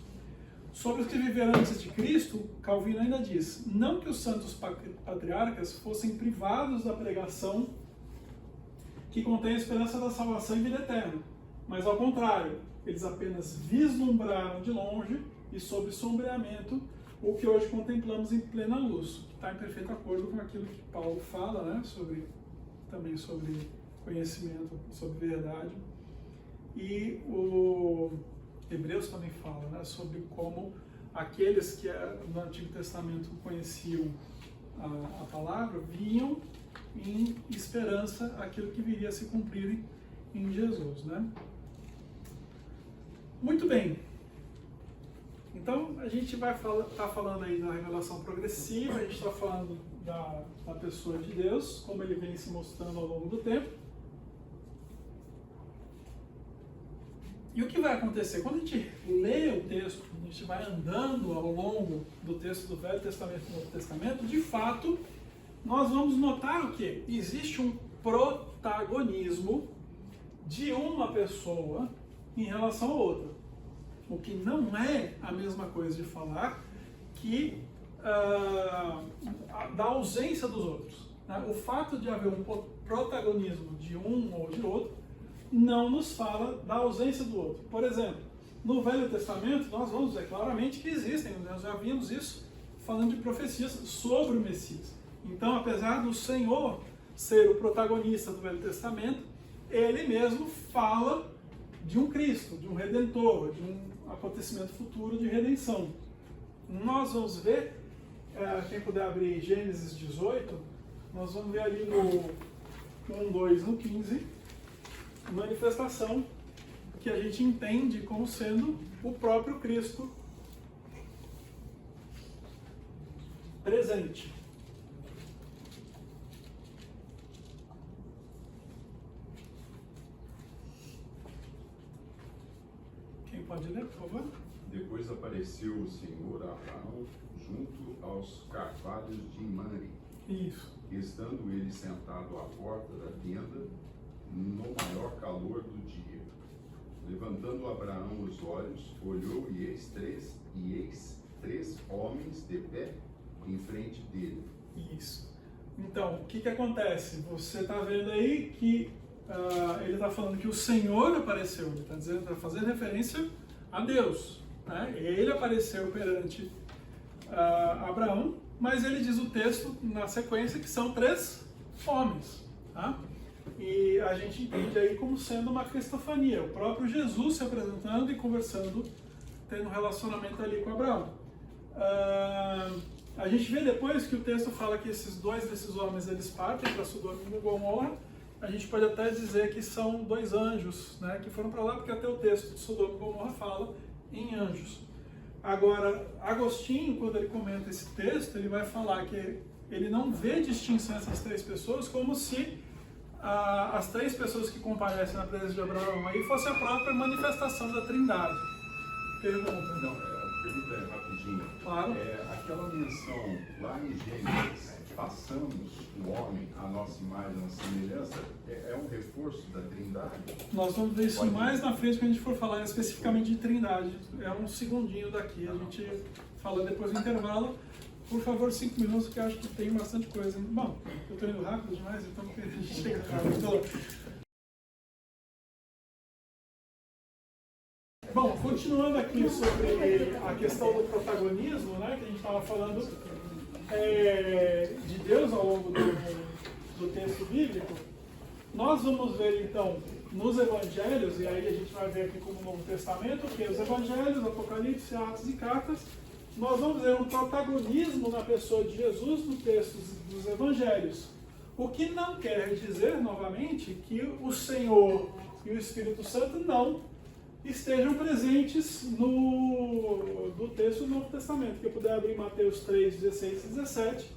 Sobre os que viveram antes de Cristo, Calvino ainda diz: não que os santos patriarcas fossem privados da pregação que contém a esperança da salvação e vida eterna, mas ao contrário, eles apenas vislumbraram de longe e sob sombreamento o que hoje contemplamos em plena luz, que está em perfeito acordo com aquilo que Paulo fala, né, também sobre conhecimento, sobre verdade. E o Hebreus também fala, né, sobre como aqueles que no Antigo Testamento conheciam a palavra, vinham em esperança aquilo que viria a se cumprir em Jesus, né? Muito bem. Então, a gente vai estar falando aí da revelação progressiva, a gente está falando da pessoa de Deus, como ele vem se mostrando ao longo do tempo. E o que vai acontecer? Quando a gente lê o texto, a gente vai andando ao longo do texto do Velho Testamento e do Novo Testamento, de fato, nós vamos notar o quê? Existe um protagonismo de uma pessoa em relação a outra. O que não é a mesma coisa de falar que da ausência dos outros. Né? O fato de haver um protagonismo de um ou de outro não nos fala da ausência do outro. Por exemplo, no Velho Testamento nós vamos ver claramente que existem, nós já vimos isso falando de profecias sobre o Messias. Então, apesar do Senhor ser o protagonista do Velho Testamento, ele mesmo fala de um Cristo, de um Redentor, de um acontecimento futuro de redenção. Nós vamos ver, quem puder abrir Gênesis 18, nós vamos ver ali no 1, 2, no 15, manifestação que a gente entende como sendo o próprio Cristo presente. Quem pode ler, por favor? Depois apareceu o Senhor a Abraão junto aos carvalhos de Mamre. Isso. Estando ele sentado à porta da tenda, no maior calor do dia. Levantando Abraão os olhos, olhou e eis três homens de pé em frente dele. Isso. Então, o que acontece? Você está vendo aí que ele está falando que o Senhor apareceu, ele está fazendo referência a Deus. Né? Ele apareceu perante Abraão, mas ele diz o texto na sequência que são 3 homens. Tá? E a gente entende aí como sendo uma cristofania, o próprio Jesus se apresentando e conversando, tendo um relacionamento ali com Abraão. A gente vê depois que o texto fala que esses 2 desses homens eles partem para Sodoma e Gomorra. A gente pode até dizer que são 2 anjos, né, que foram para lá, porque até o texto de Sodoma e Gomorra fala em anjos. Agora, Agostinho, quando ele comenta esse texto, ele vai falar que ele não vê distinção essas 3 pessoas, como se as 3 pessoas que comparecem na presença de Abraão aí fosse a própria manifestação da Trindade. Pergunta. Não, a pergunta é rapidinho. Claro. Aquela menção lá em Gênesis, façamos o homem a nossa imagem, a nossa semelhança, é um reforço da Trindade? Nós vamos ver isso mais na frente quando a gente for falar especificamente de Trindade. É um segundinho daqui, a gente fala depois do intervalo. Por favor, 5 minutos, que eu acho que tem bastante coisa. Bom, eu estou indo rápido demais, então a gente chega rápido. Bom, continuando aqui sobre a questão do protagonismo, né, que a gente estava falando de Deus ao longo do texto bíblico, nós vamos ver então nos evangelhos, e aí a gente vai ver aqui como Novo Testamento, que os evangelhos, Apocalipse, Atos e Cartas, nós vamos ver um protagonismo na pessoa de Jesus no texto dos evangelhos. O que não quer dizer, novamente, que o Senhor e o Espírito Santo não estejam presentes no texto do Novo Testamento. Que eu puder abrir Mateus 3, 16 e 17,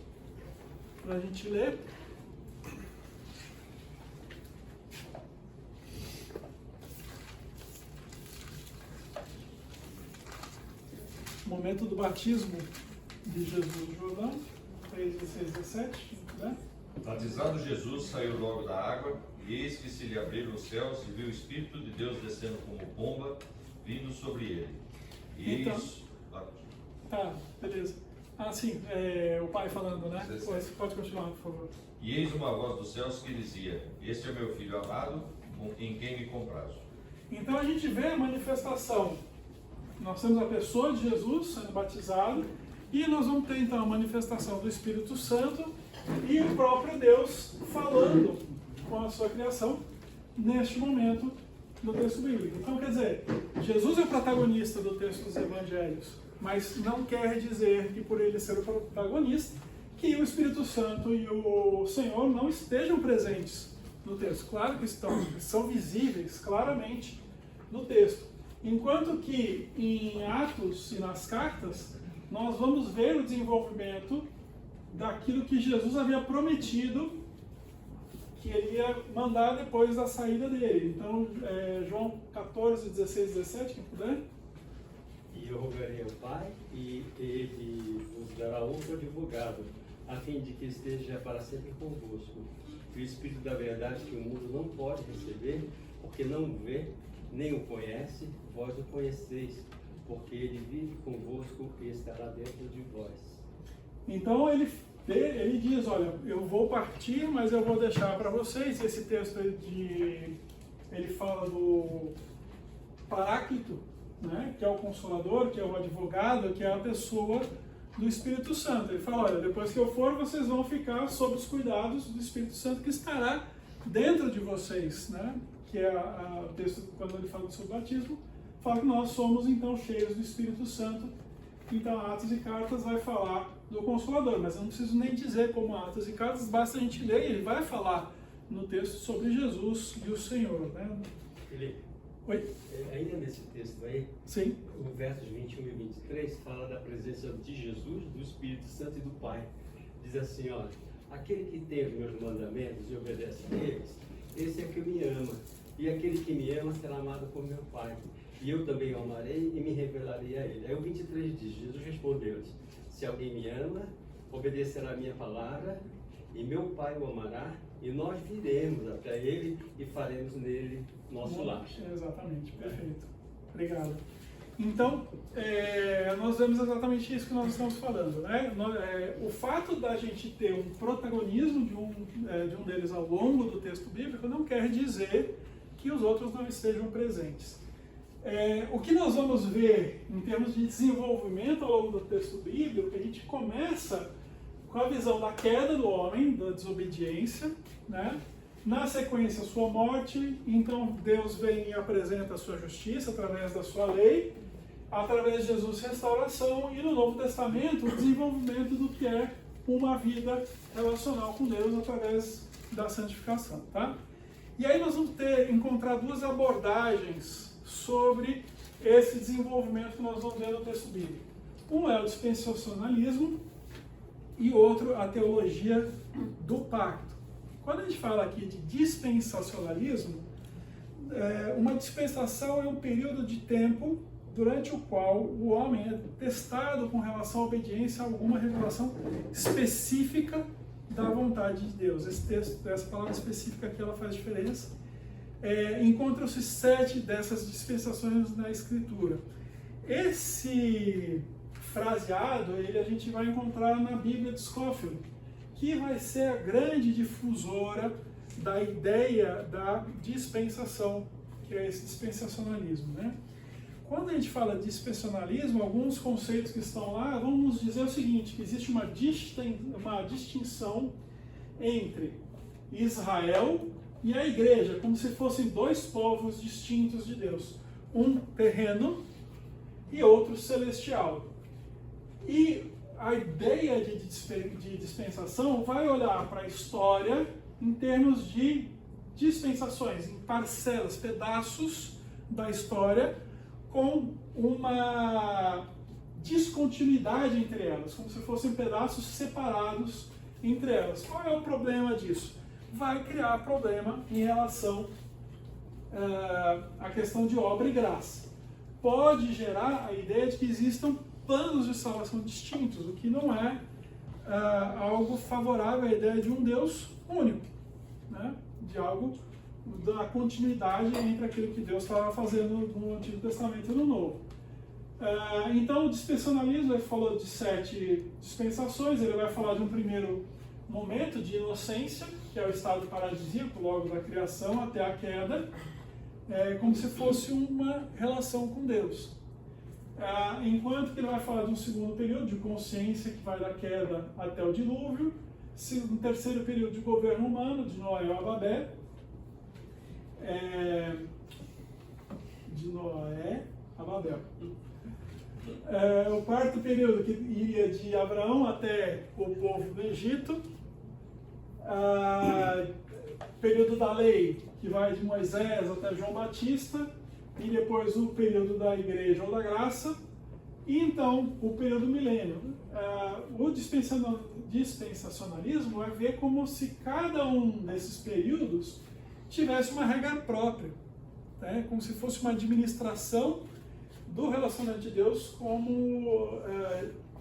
para a gente ler. Momento do batismo de Jesus no Jordão, 3, 16 e 17, né? Batizado Jesus saiu logo da água, e eis que se lhe abriram os céus, e viu o Espírito de Deus descendo como pomba, vindo sobre ele. E Então, eis... Tá, beleza. Sim, o pai falando, né? Pode continuar, por favor. E eis uma voz dos céus que dizia: Este é meu filho amado, em quem me comprazo. Então a gente vê a manifestação. Nós temos a pessoa de Jesus sendo batizado, e nós vamos ter então a manifestação do Espírito Santo e o próprio Deus falando com a sua criação neste momento do texto bíblico. Então, quer dizer, Jesus é o protagonista do texto dos evangelhos, mas não quer dizer que por ele ser o protagonista, que o Espírito Santo e o Senhor não estejam presentes no texto. Claro que estão, são visíveis claramente no texto. Enquanto que em Atos e nas cartas, nós vamos ver o desenvolvimento daquilo que Jesus havia prometido que ele ia mandar depois da saída dele. Então, João 14, 16, 17, quem puder. E eu rogarei ao Pai, e ele vos dará outro advogado, a fim de que esteja para sempre convosco. O Espírito da verdade que o mundo não pode receber, porque não o vê, nem o conhece, vós o conheceis, porque ele vive convosco e estará dentro de vós. Então ele diz, olha, eu vou partir, mas eu vou deixar para vocês. Esse texto ele fala do Paráclito, né, que é o Consolador, que é o advogado, que é a pessoa do Espírito Santo. Ele fala, olha, depois que eu for, vocês vão ficar sob os cuidados do Espírito Santo que estará dentro de vocês, né? Que é o texto, quando ele fala do seu batismo, fala que nós somos então cheios do Espírito Santo. Então Atos e Cartas vai falar do Consolador, mas eu não preciso nem dizer como Atos e Cartas, basta a gente ler, ele vai falar no texto sobre Jesus e o Senhor, né? Felipe, Oi? ainda nesse texto aí, Sim. o versos 21 e 23 fala da presença de Jesus, do Espírito Santo e do Pai. Diz assim, ó, aquele que tem os meus mandamentos e obedece a eles, esse é que me ama. E aquele que me ama será amado por meu Pai. E eu também o amarei e me revelarei a ele. Aí o 23 diz, Jesus respondeu-lhes, se alguém me ama, obedecerá a minha palavra, e meu Pai o amará, e nós viremos até ele e faremos nele nosso lar. Exatamente, perfeito. Obrigado. Então, nós vemos exatamente isso que nós estamos falando, né? O fato da gente ter um protagonismo de um deles ao longo do texto bíblico não quer dizer que os outros não estejam presentes. O que nós vamos ver em termos de desenvolvimento ao longo do texto bíblico, a gente começa com a visão da queda do homem, da desobediência, né? Na sequência, a sua morte. Então Deus vem e apresenta a sua justiça através da sua lei, através de Jesus, restauração, e no Novo Testamento, o desenvolvimento do que é uma vida relacional com Deus através da santificação, tá? E aí nós vamos encontrar duas abordagens sobre esse desenvolvimento que nós vamos ver no texto bíblico. Um é o dispensacionalismo e outro a teologia do pacto. Quando a gente fala aqui de dispensacionalismo, uma dispensação é um período de tempo durante o qual o homem é testado com relação à obediência a alguma revelação específica da vontade de Deus. Essa palavra específica aqui, ela faz diferença. Encontram-se 7 dessas dispensações na Escritura. Esse fraseado, a gente vai encontrar na Bíblia de Scofield, que vai ser a grande difusora da ideia da dispensação, que é esse dispensacionalismo, né? Quando a gente fala de dispensacionalismo, alguns conceitos que estão lá vão nos dizer o seguinte, que existe uma distinção entre Israel e a igreja, como se fossem 2 povos distintos de Deus, um terreno e outro celestial. E a ideia de dispensação vai olhar para a história em termos de dispensações, em parcelas, pedaços da história, com uma descontinuidade entre elas, como se fossem pedaços separados entre elas. Qual é o problema disso? Vai criar problema em relação à questão de obra e graça. Pode gerar a ideia de que existam planos de salvação distintos, o que não é algo favorável à ideia de um Deus único, né? De algo da continuidade entre aquilo que Deus estava fazendo no Antigo Testamento e no Novo. Então, o dispensacionalismo, ele falou de 7 dispensações, ele vai falar de um primeiro momento de inocência, que é o estado paradisíaco, logo da criação até a queda, como se fosse uma relação com Deus. Enquanto que ele vai falar de um segundo período de consciência, que vai da queda até o dilúvio, um terceiro período de governo humano, de Noé a Babel, de Noé a Babel. O quarto período que iria de Abraão até o povo do Egito, período da lei, que vai de Moisés até João Batista, e depois o período da igreja ou da graça, e então o período milênio. O dispensacionalismo é ver como se cada um desses períodos tivesse uma regra própria, né? Como se fosse uma administração do relacionamento de Deus como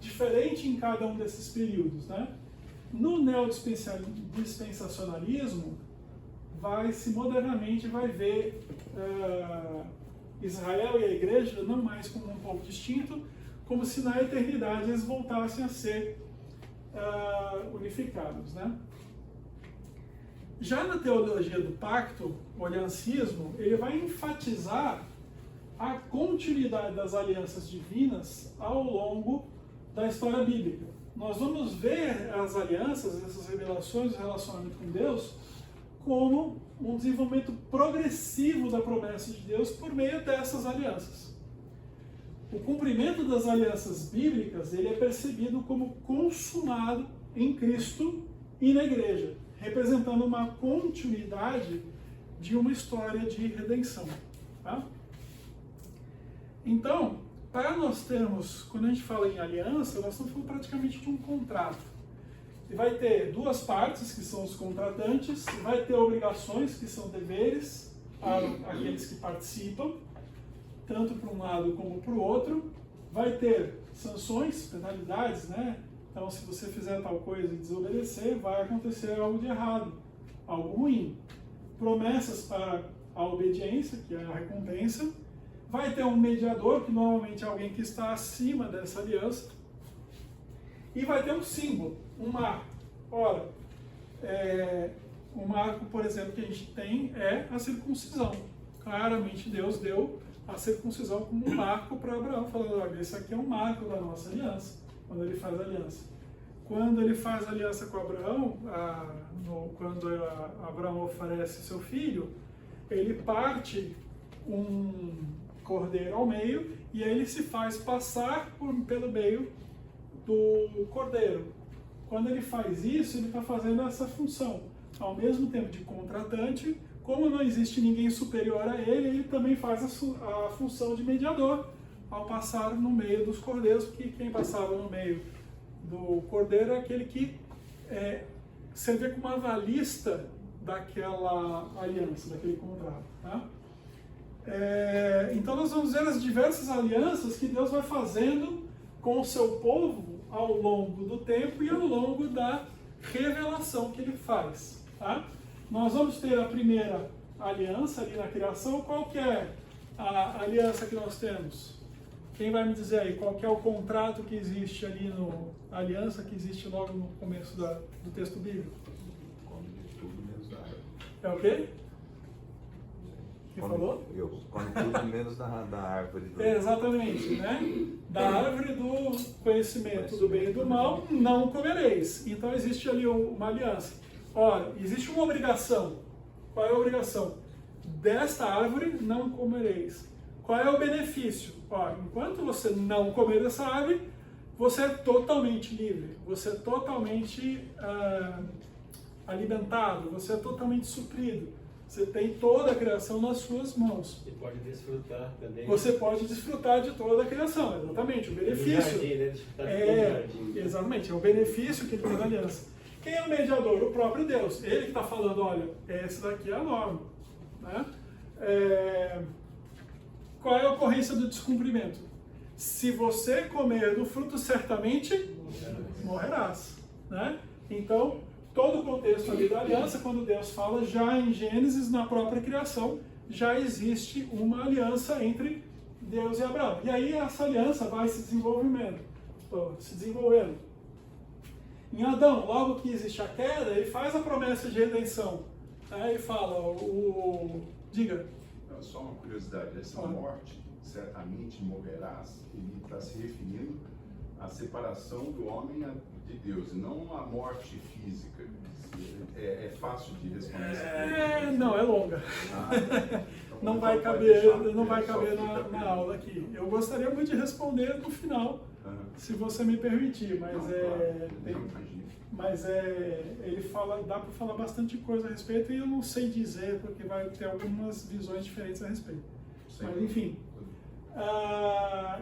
diferente em cada um desses períodos, né? No neodispensacionalismo, modernamente vai ver Israel e a igreja não mais como um povo distinto, como se na eternidade eles voltassem a ser unificados, né? Já na teologia do pacto, o aliancismo, ele vai enfatizar a continuidade das alianças divinas ao longo da história bíblica. Nós vamos ver as alianças, essas revelações, o relacionamento com Deus, como um desenvolvimento progressivo da promessa de Deus por meio dessas alianças. O cumprimento das alianças bíblicas, ele é percebido como consumado em Cristo e na igreja, representando uma continuidade de uma história de redenção. Tá? Então, para nós termos, quando a gente fala em aliança, nós estamos falando praticamente de um contrato. E vai ter duas partes, que são os contratantes, e vai ter obrigações, que são deveres para aqueles que participam, tanto para um lado como para o outro. Vai ter sanções, penalidades, né? Então, se você fizer tal coisa e desobedecer, vai acontecer algo de errado, algo ruim. Promessas para a obediência, que é a recompensa. Vai ter um mediador, que normalmente é alguém que está acima dessa aliança. E vai ter um símbolo, um marco. Ora, o marco, por exemplo, que a gente tem é a circuncisão. Claramente Deus deu a circuncisão como um marco para Abraão, falando, olha, esse aqui é um marco da nossa aliança, quando ele faz aliança. Quando ele faz aliança com Abraão, quando Abraão oferece seu filho, ele parte um cordeiro ao meio, e aí ele se faz passar pelo meio do cordeiro. Quando ele faz isso, ele está fazendo essa função, ao mesmo tempo de contratante. Como não existe ninguém superior a ele, ele também faz a função de mediador, ao passar no meio dos cordeiros, porque quem passava no meio do cordeiro é aquele que servia como avalista daquela aliança, daquele contrato. Tá? Então nós vamos ver as diversas alianças que Deus vai fazendo com o seu povo ao longo do tempo e ao longo da revelação que ele faz. Tá? Nós vamos ter a primeira aliança ali na criação. Qual que é a aliança que nós temos? Quem vai me dizer aí qual que é o contrato que existe ali a aliança que existe logo no começo do texto bíblico? Come de tudo menos da árvore. É o quê? Que falou? Come tudo menos da árvore. Exatamente, né? Da árvore do conhecimento do bem e do mal não comereis. Então existe ali uma aliança. Ora, existe uma obrigação. Qual é a obrigação? Desta árvore não comereis. Qual é o benefício? Ora, enquanto você não comer dessa árvore, você é totalmente livre. Você é totalmente alimentado. Você é totalmente suprido. Você tem toda a criação nas suas mãos. E pode desfrutar também. Você pode desfrutar de toda a criação, exatamente. O benefício. Jardim, né? Desfrutar de todo o jardim. Exatamente, é o benefício que ele tem na aliança. Quem é o mediador? O próprio Deus. Ele que está falando, olha, essa daqui é a norma. Né? Qual é a ocorrência do descumprimento? Se você comer do fruto, certamente morrerás. Né? Então, todo o contexto ali da aliança, quando Deus fala, já em Gênesis, na própria criação, já existe uma aliança entre Deus e Abraão. E aí essa aliança vai se desenvolvendo. Em Adão, logo que existe a queda, ele faz a promessa de redenção. Ele fala, diga. Não, só uma curiosidade, essa morte, certamente morrerás, ele está se referindo à separação do homem de Deus, não à morte física. É fácil de responder essa pergunta? Não, é longa. Não vai caber na aula aqui. Eu gostaria muito de responder no final, se você me permitir, mas ele fala, dá para falar bastante coisa a respeito e eu não sei dizer, porque vai ter algumas visões diferentes a respeito. Mas enfim,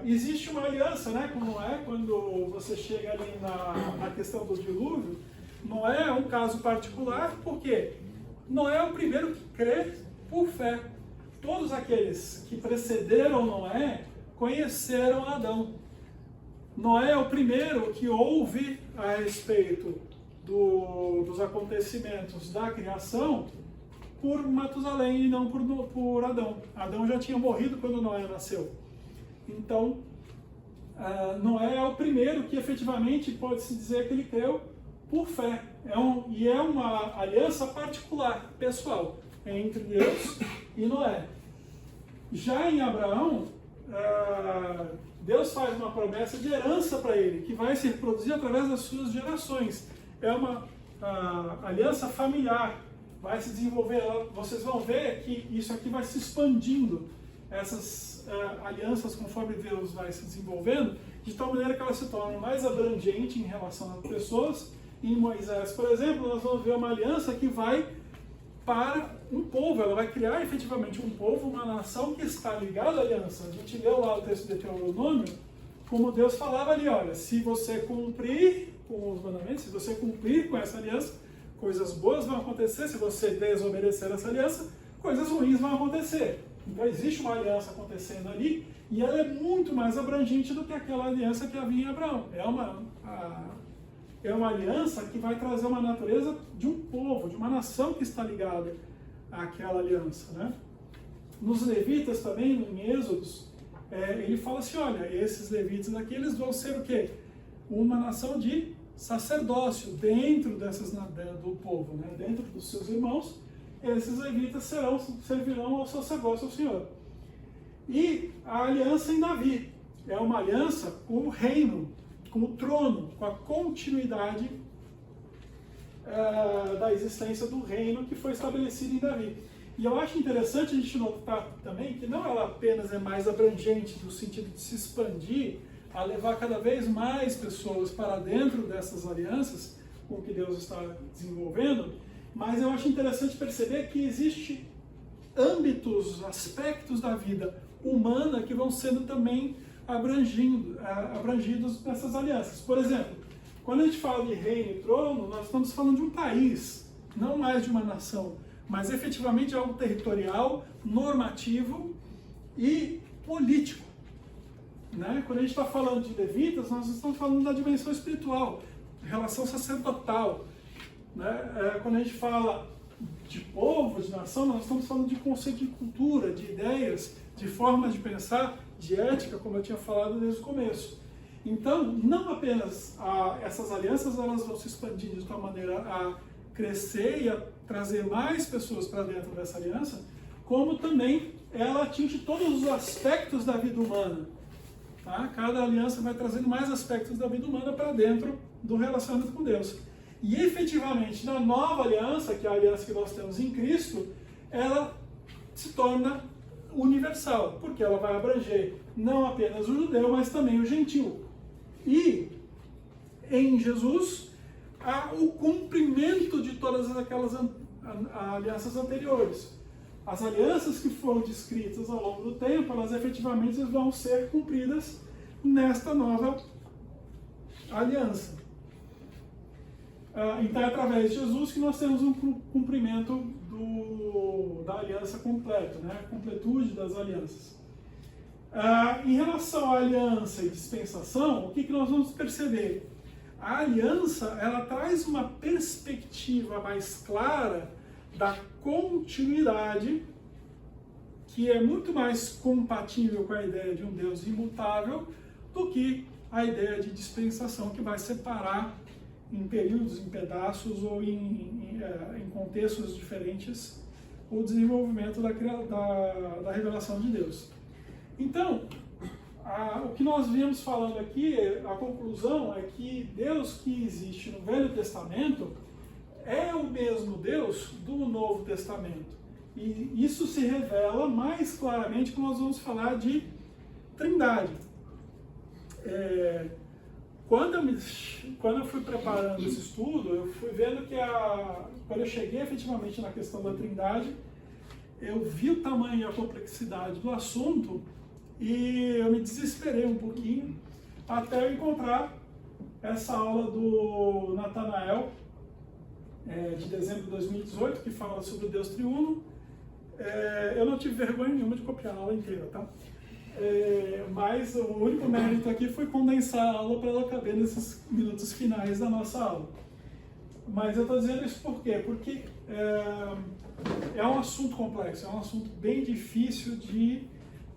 existe uma aliança, né, com Noé, quando você chega ali na questão do dilúvio. Noé é um caso particular, porque Noé é o primeiro que crê por fé. Todos aqueles que precederam Noé conheceram Adão. Noé é o primeiro que ouve a respeito dos acontecimentos da criação por Matusalém e não por Adão. Adão já tinha morrido quando Noé nasceu. Então, Noé é o primeiro que efetivamente pode-se dizer que ele creu por fé. E é uma aliança particular, pessoal, entre Deus e Noé. Já em Abraão, Deus faz uma promessa de herança para ele, que vai se reproduzir através das suas gerações. É uma aliança familiar, vai se desenvolver. Vocês vão ver que isso aqui vai se expandindo, essas alianças, conforme Deus vai se desenvolvendo, de tal maneira que elas se tornam mais abrangentes em relação às pessoas. Em Moisés, por exemplo, nós vamos ver uma aliança que vai para um povo, ela vai criar efetivamente um povo, uma nação que está ligada à aliança. A gente leu lá o texto de Deuteronômio, como Deus falava ali, olha, se você cumprir com os mandamentos, se você cumprir com essa aliança, coisas boas vão acontecer. Se você desobedecer essa aliança, coisas ruins vão acontecer. Então existe uma aliança acontecendo ali, e ela é muito mais abrangente do que aquela aliança que havia em Abraão. É uma aliança que vai trazer uma natureza de um povo, de uma nação que está ligada àquela aliança, né? Nos levitas também, em Êxodos, ele fala assim, olha, esses levitas aqui, eles vão ser o quê? Uma nação de sacerdócio dentro do povo, né? Dentro dos seus irmãos, esses levitas servirão ao sacerdócio ao Senhor. E a aliança em Davi é uma aliança com o reino, com o trono, com a continuidade da existência do reino que foi estabelecido em Davi. E eu acho interessante a gente notar também que não ela apenas é mais abrangente no sentido de se expandir, a levar cada vez mais pessoas para dentro dessas alianças com que Deus está desenvolvendo, mas eu acho interessante perceber que existe âmbitos, aspectos da vida humana que vão sendo também abrangidos nessas alianças. Por exemplo, quando a gente fala de reino e trono, nós estamos falando de um país, não mais de uma nação, mas efetivamente algo territorial, normativo e político. Né? Quando a gente está falando de levitas, nós estamos falando da dimensão espiritual, relação sacerdotal. Né? Quando a gente fala de povo, de nação, nós estamos falando de conceito de cultura, de ideias, de formas de pensar, de ética, como eu tinha falado desde o começo. Então, não apenas essas alianças elas vão se expandir de tal maneira a crescer e a trazer mais pessoas para dentro dessa aliança, como também ela atinge todos os aspectos da vida humana. Tá? Cada aliança vai trazendo mais aspectos da vida humana para dentro do relacionamento com Deus. E efetivamente, na nova aliança, que é a aliança que nós temos em Cristo, ela se torna universal, porque ela vai abranger não apenas o judeu, mas também o gentil. E em Jesus há o cumprimento de todas aquelas alianças anteriores. As alianças que foram descritas ao longo do tempo, elas efetivamente vão ser cumpridas nesta nova aliança. Então é através de Jesus que nós temos um cumprimento da aliança completa, né? A completude das alianças. Em relação à aliança e dispensação, o que nós vamos perceber? A aliança, ela traz uma perspectiva mais clara da continuidade, que é muito mais compatível com a ideia de um Deus imutável do que a ideia de dispensação, que vai separar em períodos, em pedaços ou em contextos diferentes o desenvolvimento da revelação de Deus. Então, o que nós viemos falando aqui, a conclusão é que Deus que existe no Velho Testamento é o mesmo Deus do Novo Testamento. E isso se revela mais claramente quando nós vamos falar de Trindade. Quando eu fui preparando esse estudo, eu fui vendo que quando eu cheguei efetivamente na questão da Trindade, eu vi o tamanho e a complexidade do assunto e eu me desesperei um pouquinho até eu encontrar essa aula do Natanael, de dezembro de 2018, que fala sobre o Deus triuno. Eu não tive vergonha nenhuma de copiar a aula inteira, tá? Mas o único mérito aqui foi condensar a aula para ela caber nesses minutos finais da nossa aula. Mas eu estou dizendo isso por quê? Porque é um assunto complexo, é um assunto bem difícil de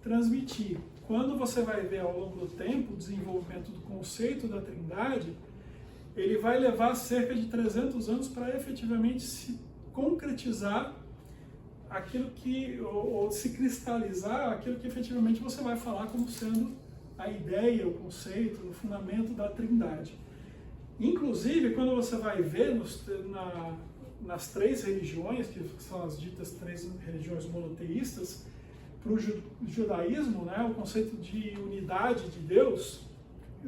transmitir. Quando você vai ver ao longo do tempo o desenvolvimento do conceito da Trindade, ele vai levar cerca de 300 anos para efetivamente se concretizar aquilo que, ou se cristalizar aquilo que efetivamente você vai falar como sendo a ideia, o conceito, o fundamento da Trindade. Inclusive, quando você vai ver nas três religiões, que são as ditas três religiões monoteístas, para o judaísmo, né, o conceito de unidade de Deus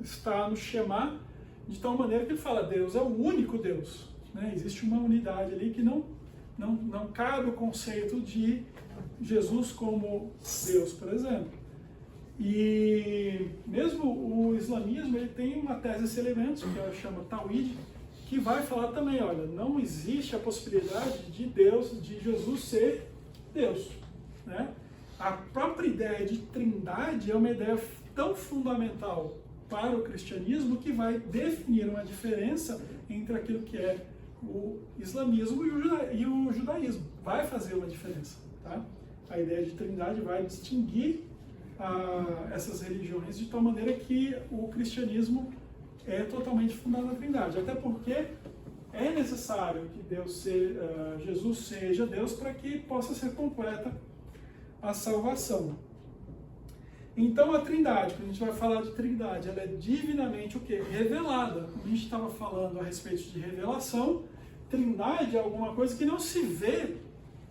está no Shema, de tal maneira que ele fala, Deus é o único Deus. Né? Existe uma unidade ali que não cabe o conceito de Jesus como Deus, por exemplo. E mesmo o islamismo, ele tem uma tese desse elemento, que ela chama Tawhid, que vai falar também, olha, não existe a possibilidade de Deus, de Jesus ser Deus. Né? A própria ideia de trindade é uma ideia tão fundamental para o cristianismo que vai definir uma diferença entre aquilo que é o islamismo e o judaísmo. Vai fazer uma diferença. Tá? A ideia de trindade vai distinguir essas religiões de tal maneira que o cristianismo é totalmente fundado na trindade. Até porque é necessário que Jesus seja Deus para que possa ser completa a salvação. Então a Trindade, quando a gente vai falar de Trindade, ela é divinamente o quê? Revelada. Quando a gente estava falando a respeito de revelação, Trindade é alguma coisa que não se vê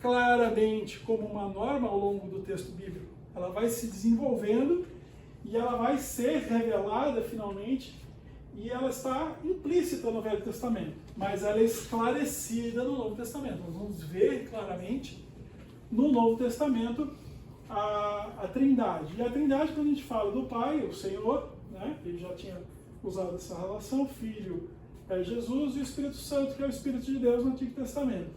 claramente como uma norma ao longo do texto bíblico. Ela vai se desenvolvendo e ela vai ser revelada finalmente, e ela está implícita no Velho Testamento, mas ela é esclarecida no Novo Testamento. Nós vamos ver claramente no Novo Testamento a Trindade. E a Trindade, quando a gente fala do Pai, o Senhor, né, ele já tinha usado essa relação, o Filho é Jesus e o Espírito Santo, que é o Espírito de Deus no Antigo Testamento.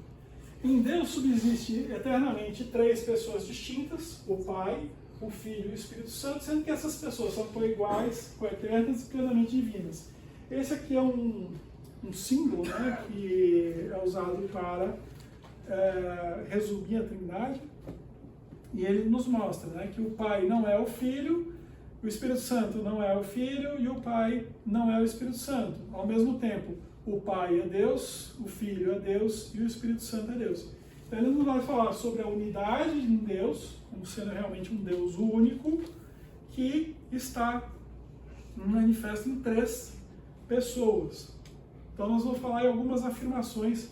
Em Deus subsiste eternamente três pessoas distintas, o Pai, o Filho e o Espírito Santo, sendo que essas pessoas são coiguais, coeternas e plenamente divinas. Esse aqui é um símbolo, né, que é usado para resumir a Trindade, e ele nos mostra, né, que o Pai não é o Filho, o Espírito Santo não é o Filho e o Pai não é o Espírito Santo. Ao mesmo tempo, o Pai é Deus, o Filho é Deus e o Espírito Santo é Deus. Então ele nos vai falar sobre a unidade de Deus, como sendo realmente um Deus único, que está manifesto em três pessoas. Então nós vamos falar em algumas afirmações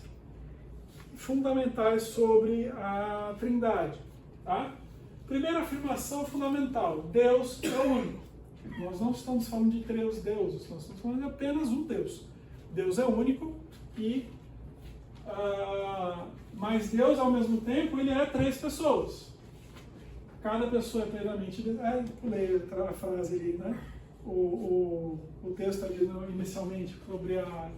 fundamentais sobre a Trindade. Tá? Primeira afirmação fundamental: Deus é único. Nós não estamos falando de três deuses, nós estamos falando de apenas um Deus. Deus é único, mas Deus, ao mesmo tempo, ele é três pessoas. Cada pessoa é plenamente... pulei a frase ali, né? O texto ali inicialmente sobre a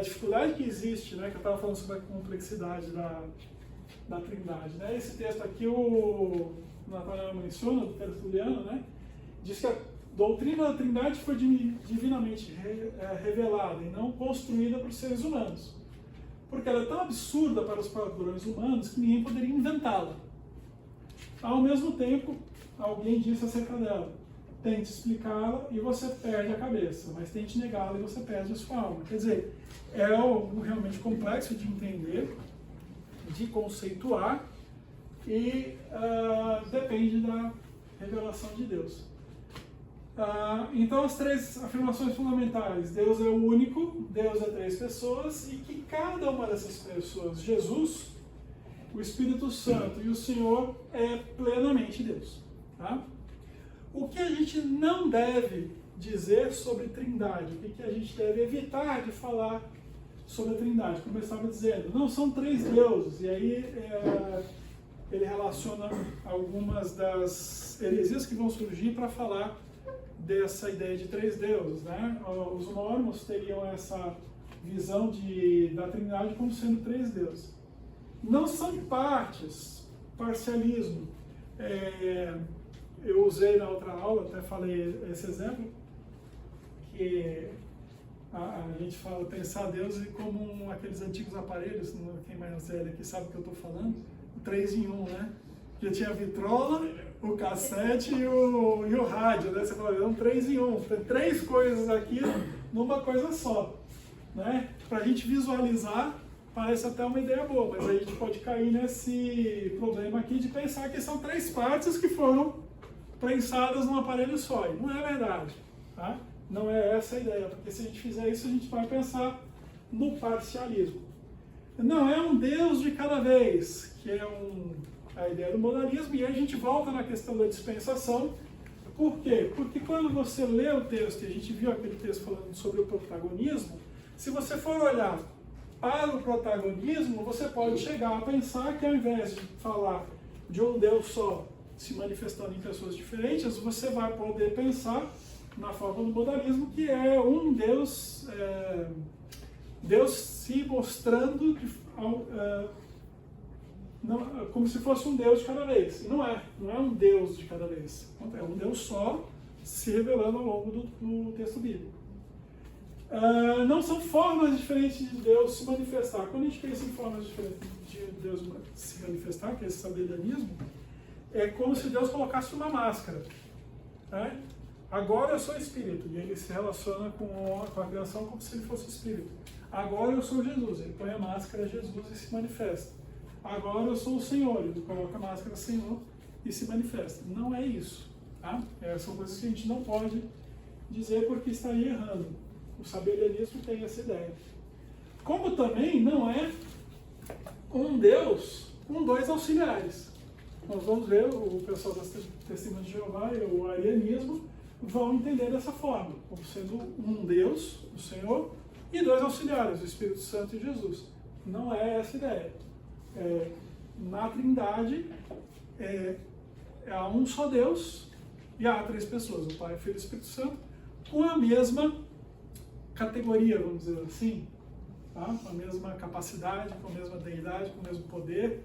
dificuldade que existe, né? Que eu estava falando sobre a complexidade da Trindade. Né? Esse texto aqui, o Natanael menciona, do Tertuliano, né? Diz que a doutrina da Trindade foi divinamente revelada e não construída por seres humanos. Porque ela é tão absurda para os padrões humanos que ninguém poderia inventá-la. Ao mesmo tempo, alguém disse acerca dela: tente explicá-la e você perde a cabeça, mas tente negá-la e você perde a sua alma. Quer dizer, é algo realmente complexo de entender, de conceituar, e depende da revelação de Deus. Então, as três afirmações fundamentais: Deus é o único, Deus é três pessoas, e que cada uma dessas pessoas, Jesus, o Espírito Santo e o Senhor, é plenamente Deus. Tá? O que a gente não deve dizer sobre Trindade, o que a gente deve evitar de falar sobre a Trindade, como eu estava dizendo, não são três deuses, e aí ele relaciona algumas das heresias que vão surgir para falar dessa ideia de três deuses, né? Os mormons teriam essa visão da Trindade como sendo três deuses. Não são partes, parcialismo. Eu usei na outra aula, até falei esse exemplo, que a gente fala pensar Deus como aqueles antigos aparelhos, quem mais velho aqui sabe o que eu estou falando, o 3 em 1, né? Já tinha a vitrola, o cassete e o rádio, né? Você fala, é um 3 em 1, tem 3 coisas aqui numa coisa só, né? Para a gente visualizar, parece até uma ideia boa, mas a gente pode cair nesse problema aqui de pensar que são 3 partes que foram prensadas num aparelho só, e não é verdade, tá? Não é essa a ideia, porque se a gente fizer isso, a gente vai pensar no parcialismo. Não é um Deus de cada vez, que é a ideia do modalismo, e aí a gente volta na questão da dispensação. Por quê? Porque quando você lê o texto, e a gente viu aquele texto falando sobre o protagonismo, se você for olhar para o protagonismo, você pode chegar a pensar que ao invés de falar de um Deus só se manifestando em pessoas diferentes, você vai poder pensar na forma do modalismo, que é um Deus, Deus se mostrando como se fosse um Deus de cada vez. E não é um Deus de cada vez. É um Deus só se revelando ao longo do texto bíblico. Não são formas diferentes de Deus se manifestar. Quando a gente pensa em formas diferentes de Deus se manifestar, que é esse sabelianismo, é como se Deus colocasse uma máscara. Né? Agora eu sou espírito, e ele se relaciona com a criação como se ele fosse espírito. Agora eu sou Jesus, ele põe a máscara Jesus e se manifesta. Agora eu sou o Senhor, ele coloca a máscara Senhor e se manifesta. Não é isso. Tá? São coisas que a gente não pode dizer porque estaria errando. O sabelianismo tem essa ideia. Como também não é um Deus com 2 auxiliares. Nós vamos ver, o pessoal das Testemunhas de Jeová e o arianismo vão entender dessa forma, como sendo um Deus, o Senhor, e 2 auxiliares, o Espírito Santo e Jesus. Não é essa a ideia. Na Trindade, há um só Deus e há 3 pessoas, o Pai, o Filho e o Espírito Santo, com a mesma categoria, vamos dizer assim, tá? Com a mesma capacidade, com a mesma deidade, com o mesmo poder,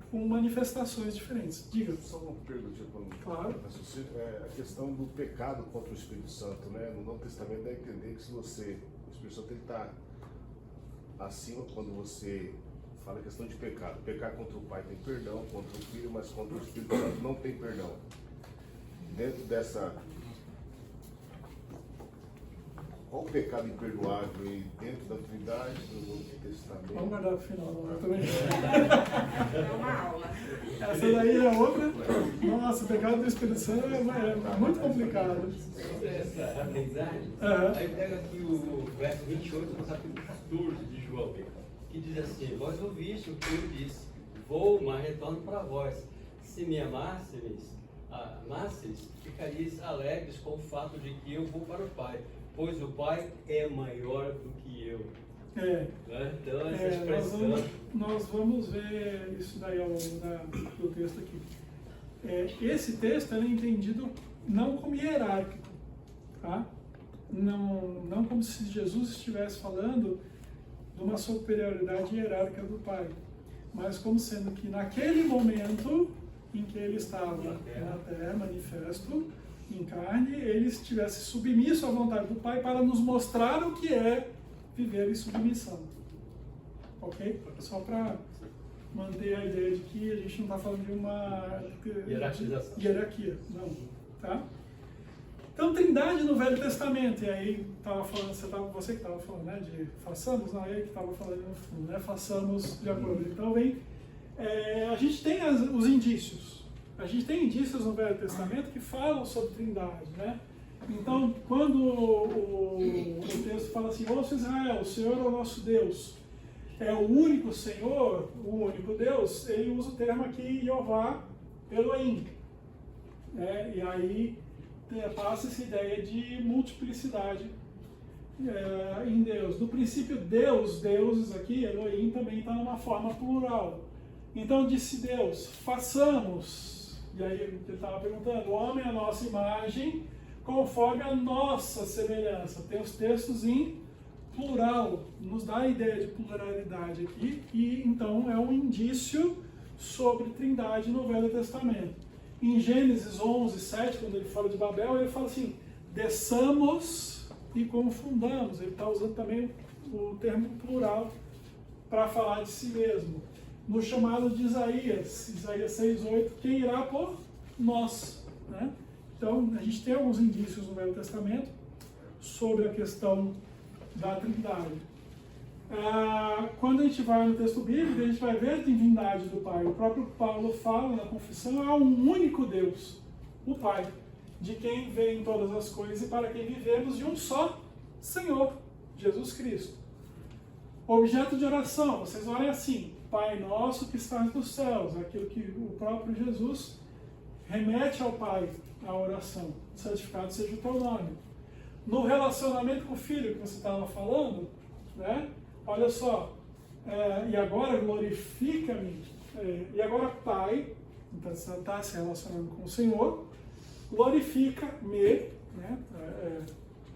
com manifestações diferentes. Diga. Só uma pergunta. Claro. A questão do pecado contra o Espírito Santo, né? No Novo Testamento dá a entender que o Espírito Santo está acima quando você fala a questão de pecado. Pecar contra o Pai tem perdão, contra o Filho, mas contra o Espírito Santo não tem perdão. Dentro dessa... Qual o pecado imperdoável aí dentro da Trindade, do Novo Testamento? Vamos guardar o final, não, também. É uma aula. Essa daí é outra. Nossa, o pecado do Espírito Santo é muito complicado. Sobre essa aprendizagem, aí pega aqui o verso 28 do capítulo 14 de João, que diz assim: vós ouviste o que eu disse, vou, mas retorno para vós. Se me amasseis, ficareis alegres com o fato de que eu vou para o Pai, pois o Pai é maior do que eu. Né? Então, essa expressão... Nós vamos ver isso daí ao longo do texto aqui. Esse texto é entendido não como hierárquico, tá? Não como se Jesus estivesse falando de uma superioridade hierárquica do Pai, mas como sendo que naquele momento em que ele estava na terra, manifesto, em carne, ele estivesse submisso à vontade do Pai para nos mostrar o que é viver em submissão. Ok? Só para manter a ideia de que a gente não está falando de uma hierarquia. Não. Tá? Então, Trindade no Velho Testamento, e aí estava falando, você que estava falando, né, de façamos, não, ele que estava falando no fundo, né, façamos de acordo. Então, a gente tem os indícios. A gente tem indícios no Velho Testamento que falam sobre Trindade, né? Então, quando o texto fala assim, ouça Israel, o Senhor é o nosso Deus, é o único Senhor, o único Deus, ele usa o termo aqui, Jeová Elohim. E aí passa essa ideia de multiplicidade em Deus. No princípio, deuses aqui, Elohim, também está numa forma plural. Então disse Deus, façamos, e aí ele estava perguntando, o homem é a nossa imagem, conforme a nossa semelhança. Tem os textos em plural, nos dá a ideia de pluralidade aqui, e então é um indício sobre trindade no Velho Testamento. Em Gênesis 11, 7, quando ele fala de Babel, ele fala assim, desçamos e confundamos. Ele está usando também o termo plural para falar de si mesmo. No chamado de Isaías 6,8, quem irá por nós, né? Então, a gente tem alguns indícios no Velho Testamento sobre a questão da Trindade. Quando a gente vai no texto bíblico, a gente vai ver a divindade do Pai. O próprio Paulo fala na confissão, há um único Deus, o Pai, de quem vêm todas as coisas e para quem vivemos, de um só Senhor, Jesus Cristo. Objeto de oração, vocês orem assim, Pai nosso que estás nos céus, aquilo que o próprio Jesus remete ao Pai, a oração, santificado seja o teu nome. No relacionamento com o Filho que você estava falando, né? Olha só, e agora glorifica-me, e agora Pai, então está se relacionando com o Senhor, glorifica-me, né?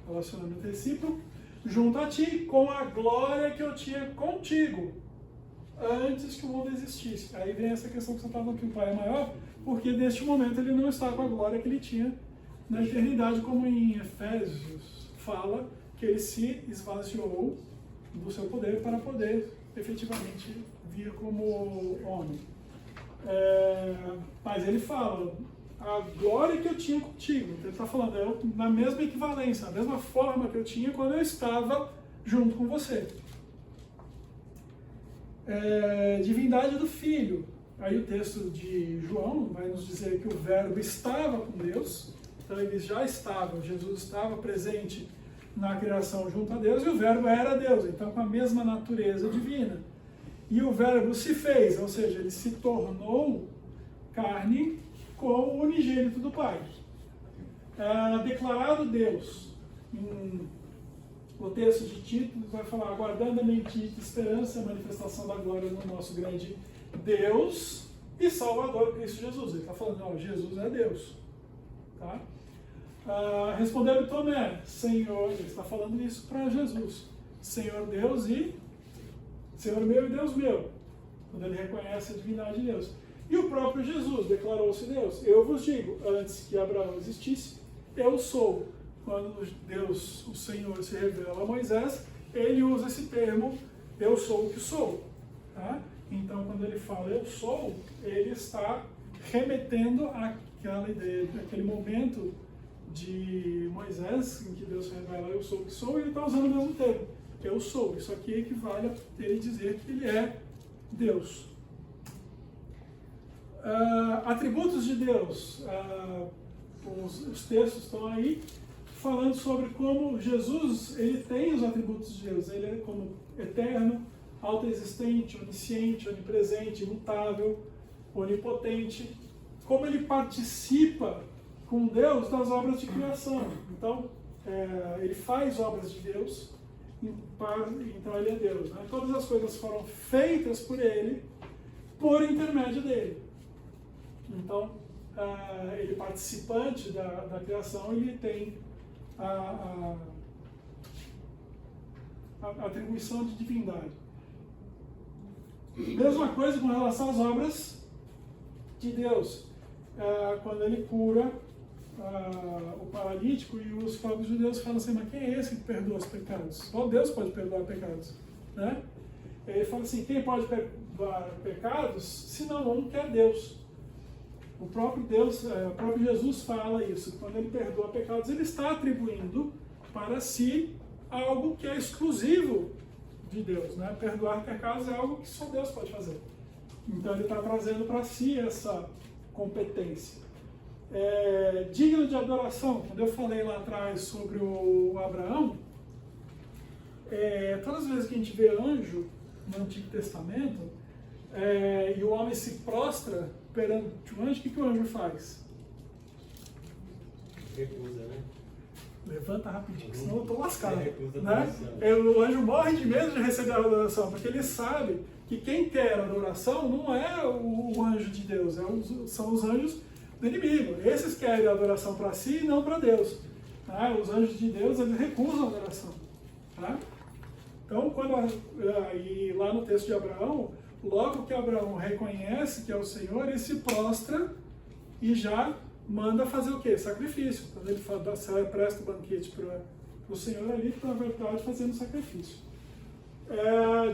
Relacionamento recíproco, junto a ti, com a glória que eu tinha contigo, antes que o mundo existisse. Aí vem essa questão que você estava falando que o Pai é maior, porque neste momento ele não está com a glória que ele tinha na eternidade, como em Efésios fala, que ele se esvaziou do seu poder para poder efetivamente vir como homem. Mas ele fala, a glória que eu tinha contigo, ele está falando, na mesma equivalência, a mesma forma que eu tinha quando eu estava junto com você. Divindade do Filho. Aí o texto de João vai nos dizer que o Verbo estava com Deus, então eles já estavam, Jesus estava presente na criação junto a Deus, e o Verbo era Deus, então com a mesma natureza divina. E o Verbo se fez, ou seja, ele se tornou carne com o unigênito do Pai. Declarado Deus. O texto de Tito vai falar, aguardando a bendita esperança e a manifestação da glória do nosso grande Deus e Salvador Cristo Jesus. Ele está falando, Jesus é Deus. Tá? Respondeu Tomé, Senhor, ele está falando isso para Jesus, Senhor Deus e Senhor meu e Deus meu, quando ele reconhece a divindade de Deus. E o próprio Jesus declarou-se Deus. Eu vos digo, antes que Abraão existisse, eu sou. Quando Deus, o Senhor, se revela a Moisés, ele usa esse termo, eu sou o que sou. Tá? Então, quando ele fala eu sou, ele está remetendo àquela ideia, àquele momento de Moisés, em que Deus se revela eu sou o que sou, e ele está usando o mesmo termo, eu sou. Isso aqui equivale a ele dizer que ele é Deus. Atributos de Deus. Os textos estão aí falando sobre como Jesus ele tem os atributos de Deus. Ele é como eterno, autoexistente, onisciente, onipresente, imutável, onipotente. Como ele participa com Deus das obras de criação. Então, ele faz obras de Deus, então ele é Deus. Né? Todas as coisas foram feitas por ele, por intermédio dele. Então, ele participante da criação, ele tem a atribuição de divindade. Mesma coisa com relação às obras de Deus. Quando ele cura o paralítico e os próprios judeus falam assim, mas quem é esse que perdoa os pecados? Só Deus pode perdoar pecados. Né? Ele fala assim, quem pode perdoar pecados, senão um que é Deus. O próprio Deus, o próprio Jesus fala isso. Quando ele perdoa pecados, ele está atribuindo para si algo que é exclusivo de Deus. Né? Perdoar pecados é algo que só Deus pode fazer. Então ele está trazendo para si essa competência. Digno de adoração. Quando eu falei lá atrás sobre o Abraão, todas as vezes que a gente vê anjo no Antigo Testamento, e o homem se prostra perante o anjo, o que o anjo faz? Recusa, né? Levanta rapidinho, senão eu estou lascado. Você recusa a Né? adoração. O anjo morre de medo de receber a adoração, porque ele sabe que quem quer adoração não é o anjo de Deus, são os anjos do inimigo. Esses querem a adoração para si e não para Deus. Tá? Os anjos de Deus, eles recusam a adoração. Tá? Então, e lá no texto de Abraão, logo que Abraão reconhece que é o Senhor, ele se prostra e já manda fazer o quê? Sacrifício. Quando ele presta o banquete para o Senhor ali, na verdade, fazendo sacrifício.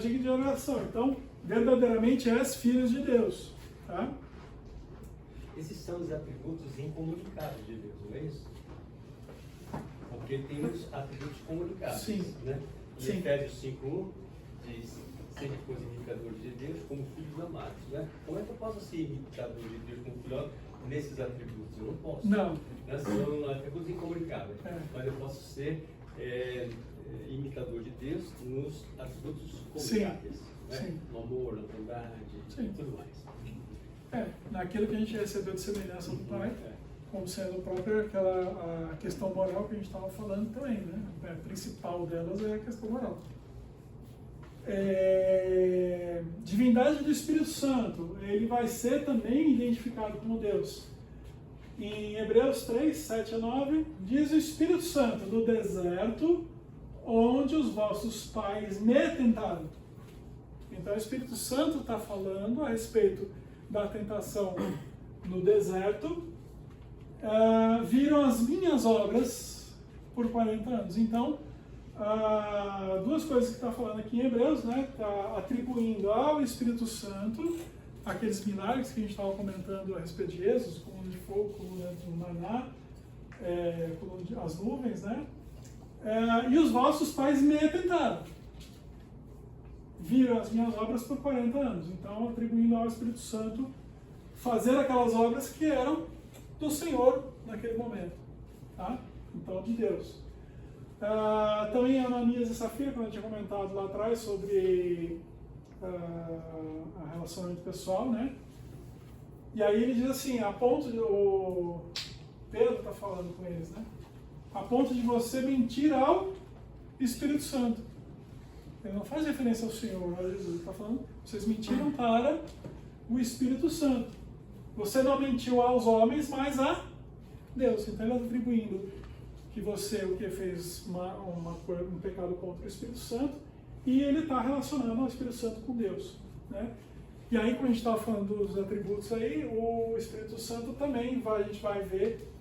Digno de oração. Então, verdadeiramente és filhos de Deus. Tá? Esses são os atributos incomunicáveis de Deus, não é isso? Porque tem os atributos comunicáveis. Sim. Né? Em Sim. Efésios 5:1 diz: sede pois imitadores de Deus como filhos amados. Né? Como é que eu posso ser imitador de Deus como filho amado nesses atributos? Eu não posso. Não. Né? São atributos incomunicáveis. É. Mas eu posso ser imitador de Deus nos atributos Sim. comunicáveis. Né? Sim. No amor, na bondade Sim. e tudo mais. Naquilo que a gente recebeu de semelhança do Pai, como sendo a questão moral que a gente estava falando também, né? A principal delas é a questão moral. Divindade do Espírito Santo, ele vai ser também identificado como Deus. Em Hebreus 3, 7 a 9, diz o Espírito Santo no deserto, onde os vossos pais me tentaram. Então o Espírito Santo está falando a respeito da tentação no deserto. Viram as minhas obras por 40 anos. Então, duas coisas que está falando aqui em Hebreus, né? Está atribuindo ao Espírito Santo aqueles milagres que a gente estava comentando a respeito de Jesus, coluna de fogo, coluna do maná, as nuvens, né? E os vossos pais me tentaram. Viram as minhas obras por 40 anos. Então, atribuindo ao Espírito Santo fazer aquelas obras que eram do Senhor naquele momento. Tá? Então, de Deus. Também Ananias e Safira, como eu tinha comentado lá atrás sobre a relacionamento pessoal, né? E aí ele diz assim, a ponto de... O Pedro está falando com eles, né? A ponto de você mentir ao Espírito Santo. Ele não faz referência ao Senhor, a Jesus. Ele está falando, vocês mentiram para o Espírito Santo. Você não mentiu aos homens, mas a Deus. Então ele está atribuindo que você fez um pecado contra o Espírito Santo e ele está relacionando o Espírito Santo com Deus. Né? E aí, como a gente estava falando dos atributos aí, o Espírito Santo também a gente vai ver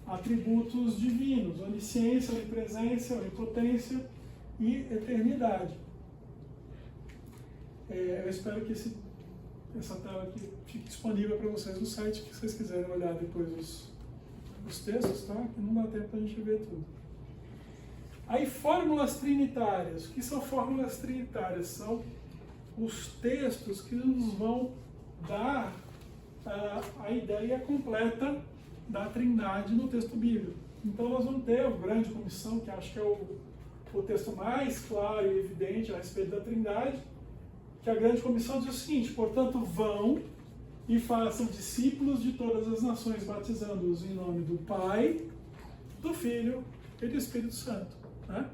atributos divinos, onisciência, onipresença, onipotência e eternidade. Eu espero que essa tela aqui fique disponível para vocês no site, que vocês quiserem olhar depois os textos, tá? Que não dá tempo para a gente ver tudo. Aí, fórmulas trinitárias. O que são fórmulas trinitárias? São os textos que nos vão dar a ideia completa da Trindade no texto bíblico. Então, nós vamos ter a Grande Comissão, que acho que é o texto mais claro e evidente a respeito da Trindade, que a Grande Comissão diz o seguinte: portanto, vão e façam discípulos de todas as nações, batizando-os em nome do Pai, do Filho e do Espírito Santo. Né?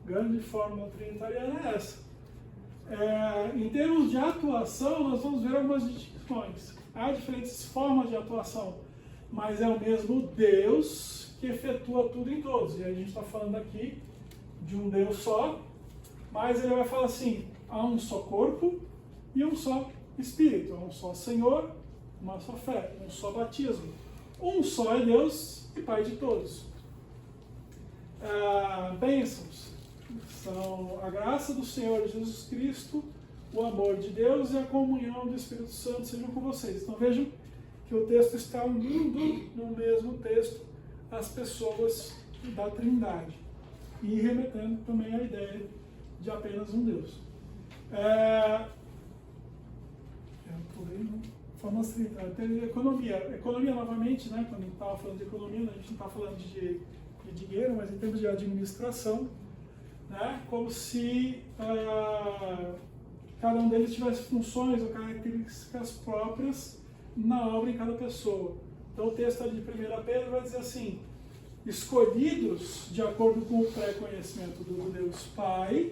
Grande fórmula trinitariana é essa. Em termos de atuação, nós vamos ver algumas distinções. Há diferentes formas de atuação, mas é o mesmo Deus que efetua tudo em todos. E a gente está falando aqui de um Deus só, mas ele vai falar assim: há um só corpo e um só Espírito, há um só Senhor, uma só fé, um só batismo. Um só é Deus e Pai de todos. Bênçãos são a graça do Senhor Jesus Cristo, o amor de Deus e a comunhão do Espírito Santo sejam com vocês. Então vejam que o texto está unindo no mesmo texto as pessoas da Trindade e remetendo também à ideia de apenas um Deus. Formas trinitárias. Economia novamente, né? Quando a gente estava falando de economia, a gente não está falando de dinheiro, mas em termos de administração, né? Como se cada um deles tivesse funções ou características próprias na obra em cada pessoa. Então o texto ali de 1 Pedro vai dizer assim: escolhidos de acordo com o pré-conhecimento do Deus Pai,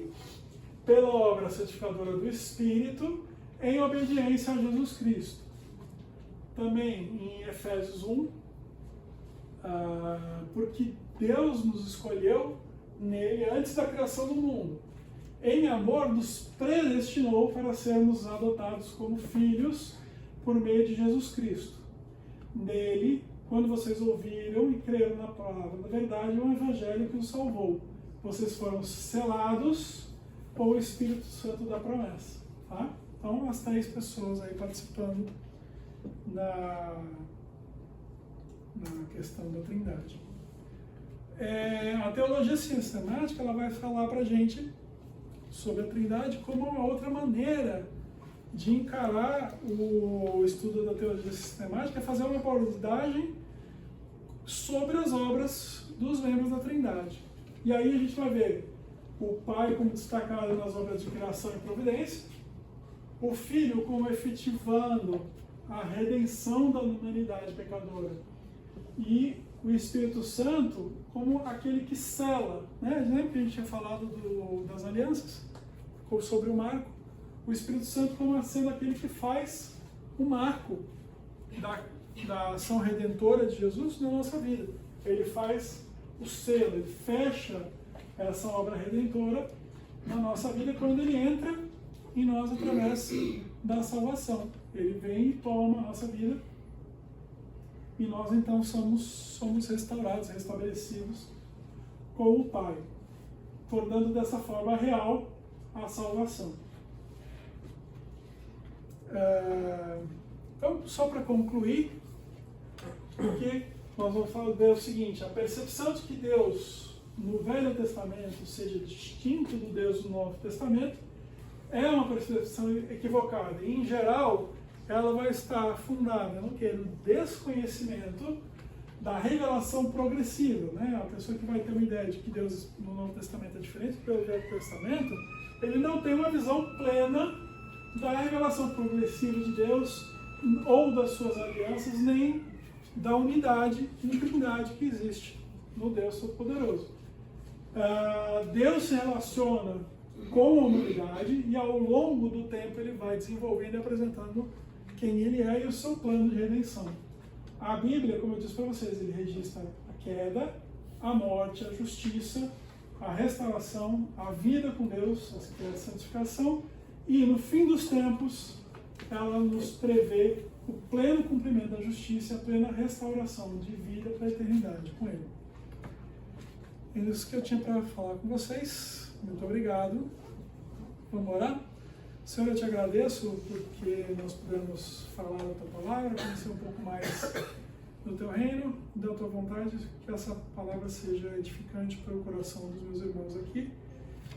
pela obra santificadora do Espírito, em obediência a Jesus Cristo. Também em Efésios 1, porque Deus nos escolheu nele antes da criação do mundo. Em amor, nos predestinou para sermos adotados como filhos por meio de Jesus Cristo. Nele, quando vocês ouviram e creram na palavra da verdade, o Evangelho que os salvou, vocês foram selados com o Espírito Santo da promessa. Tá? Então, as 3 pessoas aí participando na questão da Trindade. A teologia sistemática ela vai falar para a gente sobre a Trindade como uma outra maneira de encarar o estudo da teologia sistemática, é fazer uma abordagem sobre as obras dos membros da Trindade. E aí a gente vai ver o Pai como destacado nas obras de criação e providência, o Filho como efetivando a redenção da humanidade pecadora e o Espírito Santo como aquele que sela, né? Lembra que a gente tinha falado das alianças, sobre o marco? O Espírito Santo como sendo aquele que faz o marco da ação redentora de Jesus na nossa vida. Ele faz o selo, ele fecha essa obra redentora na nossa vida quando ele entra em nós através da salvação. Ele vem e toma a nossa vida e nós então somos restaurados, restabelecidos com o Pai, tornando dessa forma real a salvação. Então, só para concluir, porque nós vamos ver o seguinte: a percepção de que Deus no Velho Testamento seja distinto do Deus do Novo Testamento é uma percepção equivocada. E, em geral, ela vai estar fundada no quê? No desconhecimento da revelação progressiva, né? A pessoa que vai ter uma ideia de que Deus no Novo Testamento é diferente do Velho Testamento, ele não tem uma visão plena da revelação progressiva de Deus ou das suas alianças, nem da unidade e trindade que existe no Deus Todo-Poderoso. Deus se relaciona com a humanidade e ao longo do tempo ele vai desenvolvendo e apresentando quem ele é e o seu plano de redenção. A Bíblia, como eu disse para vocês, ele registra a queda, a morte, a justiça, a restauração, a vida com Deus, a santificação, e no fim dos tempos ela nos prevê o pleno cumprimento da justiça e a plena restauração de vida para a eternidade com ele. É isso que eu tinha para falar com vocês. Muito obrigado. Vamos orar? Senhor, eu te agradeço porque nós pudemos falar da tua palavra, conhecer um pouco mais do teu reino, da tua vontade, que essa palavra seja edificante para o coração dos meus irmãos aqui,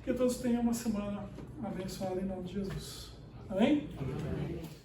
que todos tenham uma semana abençoada em nome de Jesus. Amém? Amém.